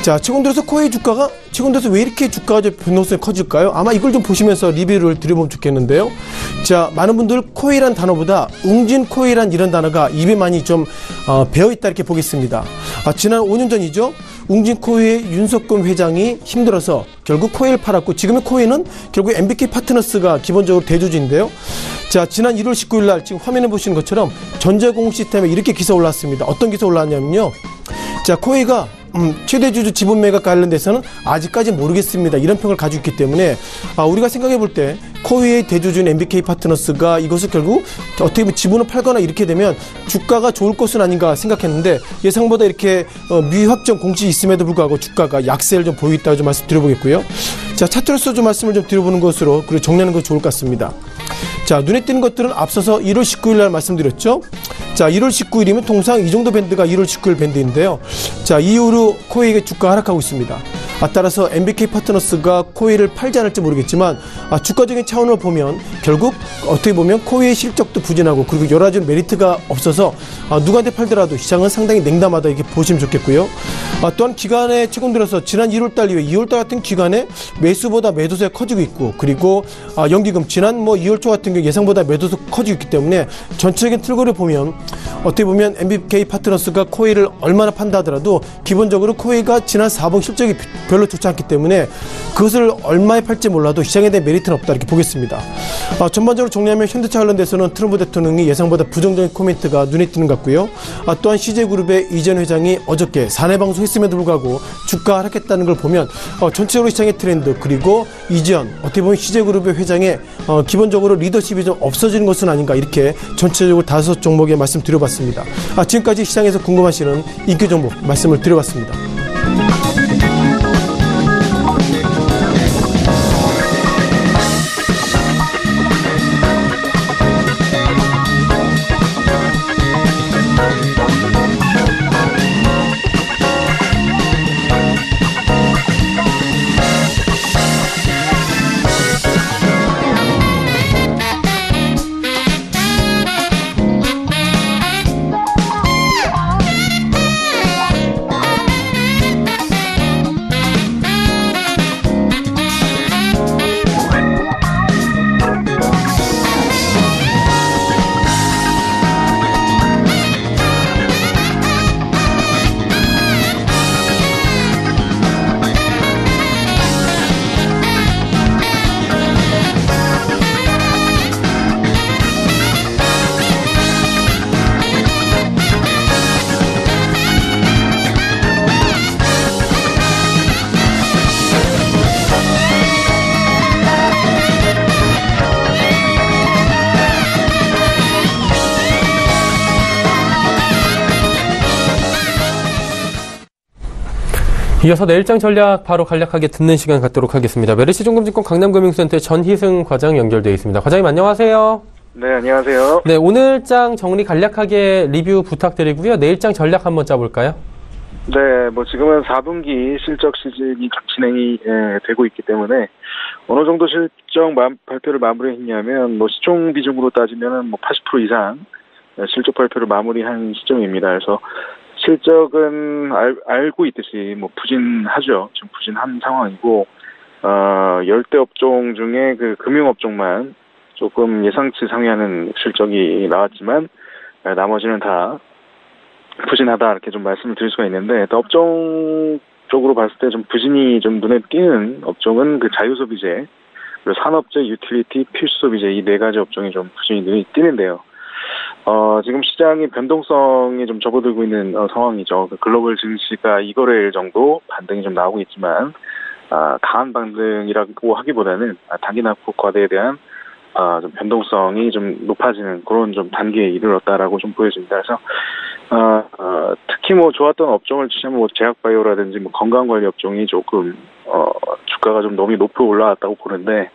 자, 최근 들어서 코웨이 주가가 최근 들어서 왜 이렇게 주가가 좀 변동성이 커질까요? 아마 이걸 좀 보시면서 리뷰를 드려보면 좋겠는데요. 자, 많은 분들 코웨이란 단어보다 웅진 코웨이란 이런 단어가 입에 많이 좀 배어있다 이렇게 보겠습니다. 지난 5년 전이죠. 웅진 코웨이의 윤석금 회장이 힘들어서 결국 코웨이를 팔았고 지금의 코웨이는 결국 MBK 파트너스가 기본적으로 대주주인데요. 자, 지난 1월 19일 날 지금 화면에 보시는 것처럼 전자공업 시스템에 이렇게 기사 올랐습니다. 어떤 기사 올랐냐면요. 자, 코웨이가 최대 주주 지분 매각 관련돼서는 아직까지 모르겠습니다. 이런 평을 가지고 있기 때문에 우리가 생각해 볼 때 코웨이의 대주주인 MBK 파트너스가 이것을 결국 어떻게 보면 지분을 팔거나 이렇게 되면 주가가 좋을 것은 아닌가 생각했는데 예상보다 이렇게 미확정 공시 있음에도 불구하고 주가가 약세를 좀 보이고 있다고 좀 말씀드려보겠고요. 자, 차트로서 좀 말씀을 좀 드려보는 것으로 그리고 정리하는 것이 좋을 것 같습니다. 자, 눈에 띄는 것들은 앞서서 1월 19일 날 말씀드렸죠. 자, 1월 19일이면 통상 이 정도 밴드가 1월 19일 밴드인데요. 자, 이후로 코웨이의 주가가 하락하고 있습니다. 따라서 MBK 파트너스가 코웨이를 팔지 않을지 모르겠지만 주가적인 차원을 보면 결국 어떻게 보면 코웨이의 실적도 부진하고 그리고 여러 가지 메리트가 없어서 누구한테 팔더라도 시장은 상당히 냉담하다 이렇게 보시면 좋겠고요. 또한 기간에 최근 들어서 지난 1월달 이후에 2월달 같은 기간에 매수보다 매도세가 커지고 있고 그리고 연기금 지난 2월 초 같은 경우 예상보다 매도도 커지고 있기 때문에 전체적인 틀거를 보면 어떻게 보면 MBK 파트너스가 코웨이를 얼마나 판다 하더라도 기본적으로 코웨이가 지난 4분 실적이 별로 좋지 않기 때문에 그것을 얼마에 팔지 몰라도 시장에 대한 메리트는 없다 이렇게 보겠습니다. 전반적으로 정리하면 현대차 관련돼서는 트럼프 대통령이 예상보다 부정적인 코멘트가 눈에 띄는 것 같고요. 또한 CJ그룹의 이전 회장이 어저께 사내 방송했음에도 불구하고 주가 하락했다는 걸 보면 전체적으로 시장의 트렌드 그리고 이전 어떻게 보면 CJ그룹의 회장의 기본적으로 리더십이 좀 없어지는 것은 아닌가 이렇게 전체적으로 5 종목에 말씀드려봤습니다. 지금까지 시장에서 궁금하시는 인기 종목 말씀을 드려봤습니다. 이어서 내일장 전략 바로 간략하게 듣는 시간 갖도록 하겠습니다. 메리츠증권증권 강남금융센터의 전희승 과장 연결되어 있습니다. 과장님 안녕하세요. 네, 안녕하세요. 네, 오늘장 정리 간략하게 리뷰 부탁드리고요. 내일장 전략 한번 짜볼까요? 네, 지금은 4분기 실적 시즌이 진행이 되고 있기 때문에 어느 정도 실적 발표를 마무리했냐면 시총 비중으로 따지면 80% 이상 실적 발표를 마무리한 시점입니다. 그래서 실적은 알고 있듯이 부진하죠. 지금 부진한 상황이고 10대 업종 중에 그 금융업종만 조금 예상치 상회하는 실적이 나왔지만 나머지는 다 부진하다 이렇게 좀 말씀을 드릴 수가 있는데 업종 쪽으로 봤을 때 좀 부진이 좀 눈에 띄는 업종은 그 자유소비재, 그리고 산업재, 유틸리티, 필수소비재 이 4가지 업종이 좀 부진이 눈에 띄는데요. 지금 시장이 변동성이 좀 접어들고 있는 상황이죠. 글로벌 증시가 2거래일 정도 반등이 좀 나오고 있지만 강한 반등이라고 하기보다는 단기 낙폭 과대에 대한 좀 변동성이 좀 높아지는 그런 좀 단계에 이르렀다라고 좀 보여집니다. 그래서 특히 좋았던 업종을 치자면 제약바이오라든지 건강관리 업종이 조금 주가가 좀 너무 높이 올라갔다고 보는데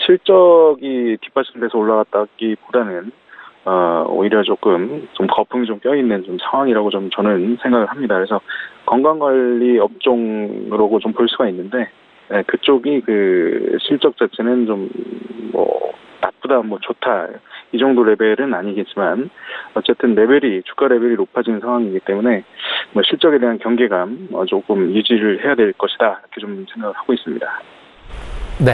실적이 뒷받침돼서 올라갔다기보다는 오히려 조금 좀 거품이 좀 껴있는 좀 상황이라고 좀 저는 생각을 합니다. 그래서 건강관리 업종으로 좀 볼 수가 있는데 그쪽이 그 실적 자체는 좀 나쁘다 좋다 이 정도 레벨은 아니겠지만 어쨌든 주가 레벨이 높아진 상황이기 때문에 실적에 대한 경계감 조금 유지를 해야 될 것이다 이렇게 좀 생각을 하고 있습니다. 네.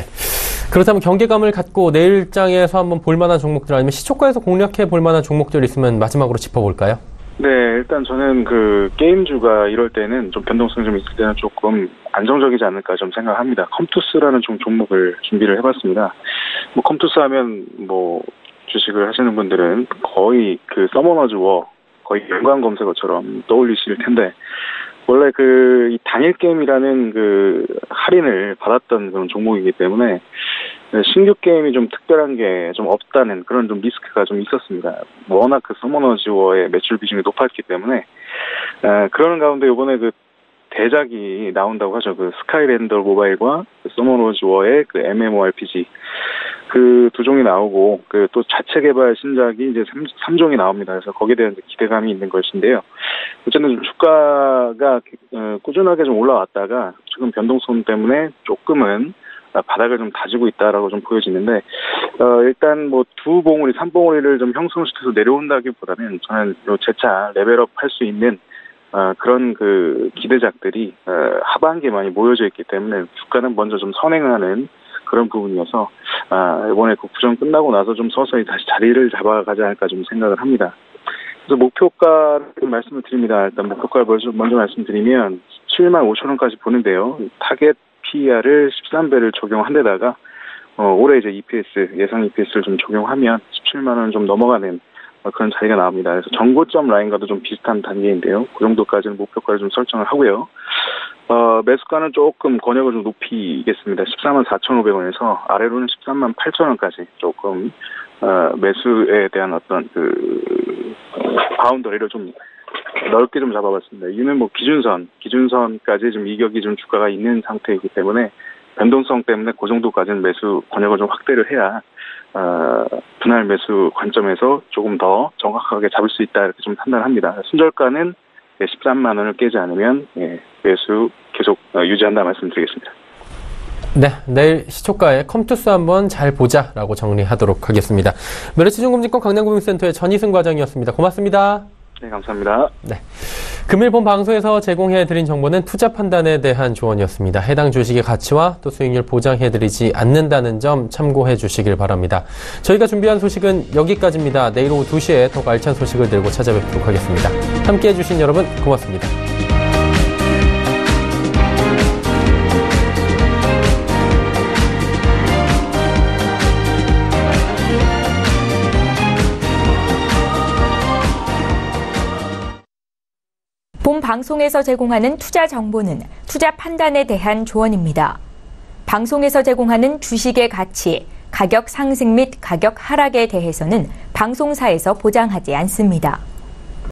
그렇다면 경계감을 갖고 내일장에서 한번 볼만한 종목들 아니면 시초가에서 공략해 볼만한 종목들 있으면 마지막으로 짚어볼까요? 네, 일단 저는 그 게임주가 이럴 때는 좀 변동성이 좀 있을 때는 조금 안정적이지 않을까 좀 생각합니다. 컴투스라는 종목을 준비를 해봤습니다. 컴투스 하면 주식을 하시는 분들은 거의 그 서머너즈 워 거의 연관 검색어처럼 떠올리실 텐데 원래 이 당일 게임이라는 그 할인을 받았던 그런 종목이기 때문에 신규 게임이 좀 특별한 게 좀 없다는 그런 좀 리스크가 좀 있었습니다. 워낙 그 서머너즈워의 매출 비중이 높았기 때문에 그러는 가운데 이번에 그 대작이 나온다고 하죠. 그 스카이랜더 모바일과 서머너즈워의 그 MMORPG 그 두 종이 나오고 그 또 자체 개발 신작이 이제 3종이 나옵니다. 그래서 거기에 대한 기대감이 있는 것인데요. 어쨌든 주가가 꾸준하게 좀 올라왔다가 지금 변동성 때문에 조금은 바닥을 좀 다지고 있다라고 좀 보여지는데 일단 두 봉우리, 3봉우리를 좀 형성시켜서 내려온다기보다는 저는 재차 레벨업 할 수 있는 그런 그 기대작들이 하반기에 많이 모여져 있기 때문에 주가는 먼저 좀 선행하는 그런 부분이어서 이번에 그 구정 끝나고 나서 좀 서서히 다시 자리를 잡아가지 않을까 좀 생각을 합니다. 그래서 목표가를 말씀을 드립니다. 일단 목표가를 먼저 말씀드리면 17만 5천 원까지 보는데요. 타겟 PER을 13배를 적용한 데다가 올해 이제 EPS 예상 EPS를 좀 적용하면 17만 원 좀 넘어가는 그런 자리가 나옵니다. 그래서 정고점 라인과도 좀 비슷한 단계인데요. 그 정도까지는 목표가를 좀 설정을 하고요. 매수가는 조금 권역을 좀 높이겠습니다. 14만 4,500원에서 아래로는 13만 8,000원까지 조금 매수에 대한 어떤 그 바운더리를 좀 넓게 좀 잡아봤습니다. 이유는 기준선까지 좀 이격이 좀 주가가 있는 상태이기 때문에 변동성 때문에 그 정도까지는 매수 권역을 좀 확대를 해야 분할 매수 관점에서 조금 더 정확하게 잡을 수 있다 이렇게 좀 판단합니다. 순저가는 13만 원을 깨지 않으면 매수 계속 유지한다 말씀드리겠습니다. 네, 내일 시초가에 컴투스 한번 잘 보자라고 정리하도록 하겠습니다. 메리츠증권증권 강남금융센터의 전희승 과장이었습니다. 고맙습니다. 네, 감사합니다. 네. 금일 본 방송에서 제공해드린 정보는 투자 판단에 대한 조언이었습니다. 해당 주식의 가치와 또 수익률 보장해드리지 않는다는 점 참고해 주시길 바랍니다. 저희가 준비한 소식은 여기까지입니다. 내일 오후 2시에 더욱 알찬 소식을 들고 찾아뵙도록 하겠습니다. 함께해 주신 여러분 고맙습니다. 본 방송에서 제공하는 투자 정보는 투자 판단에 대한 조언입니다. 방송에서 제공하는 주식의 가치, 가격 상승 및 가격 하락에 대해서는 방송사에서 보장하지 않습니다.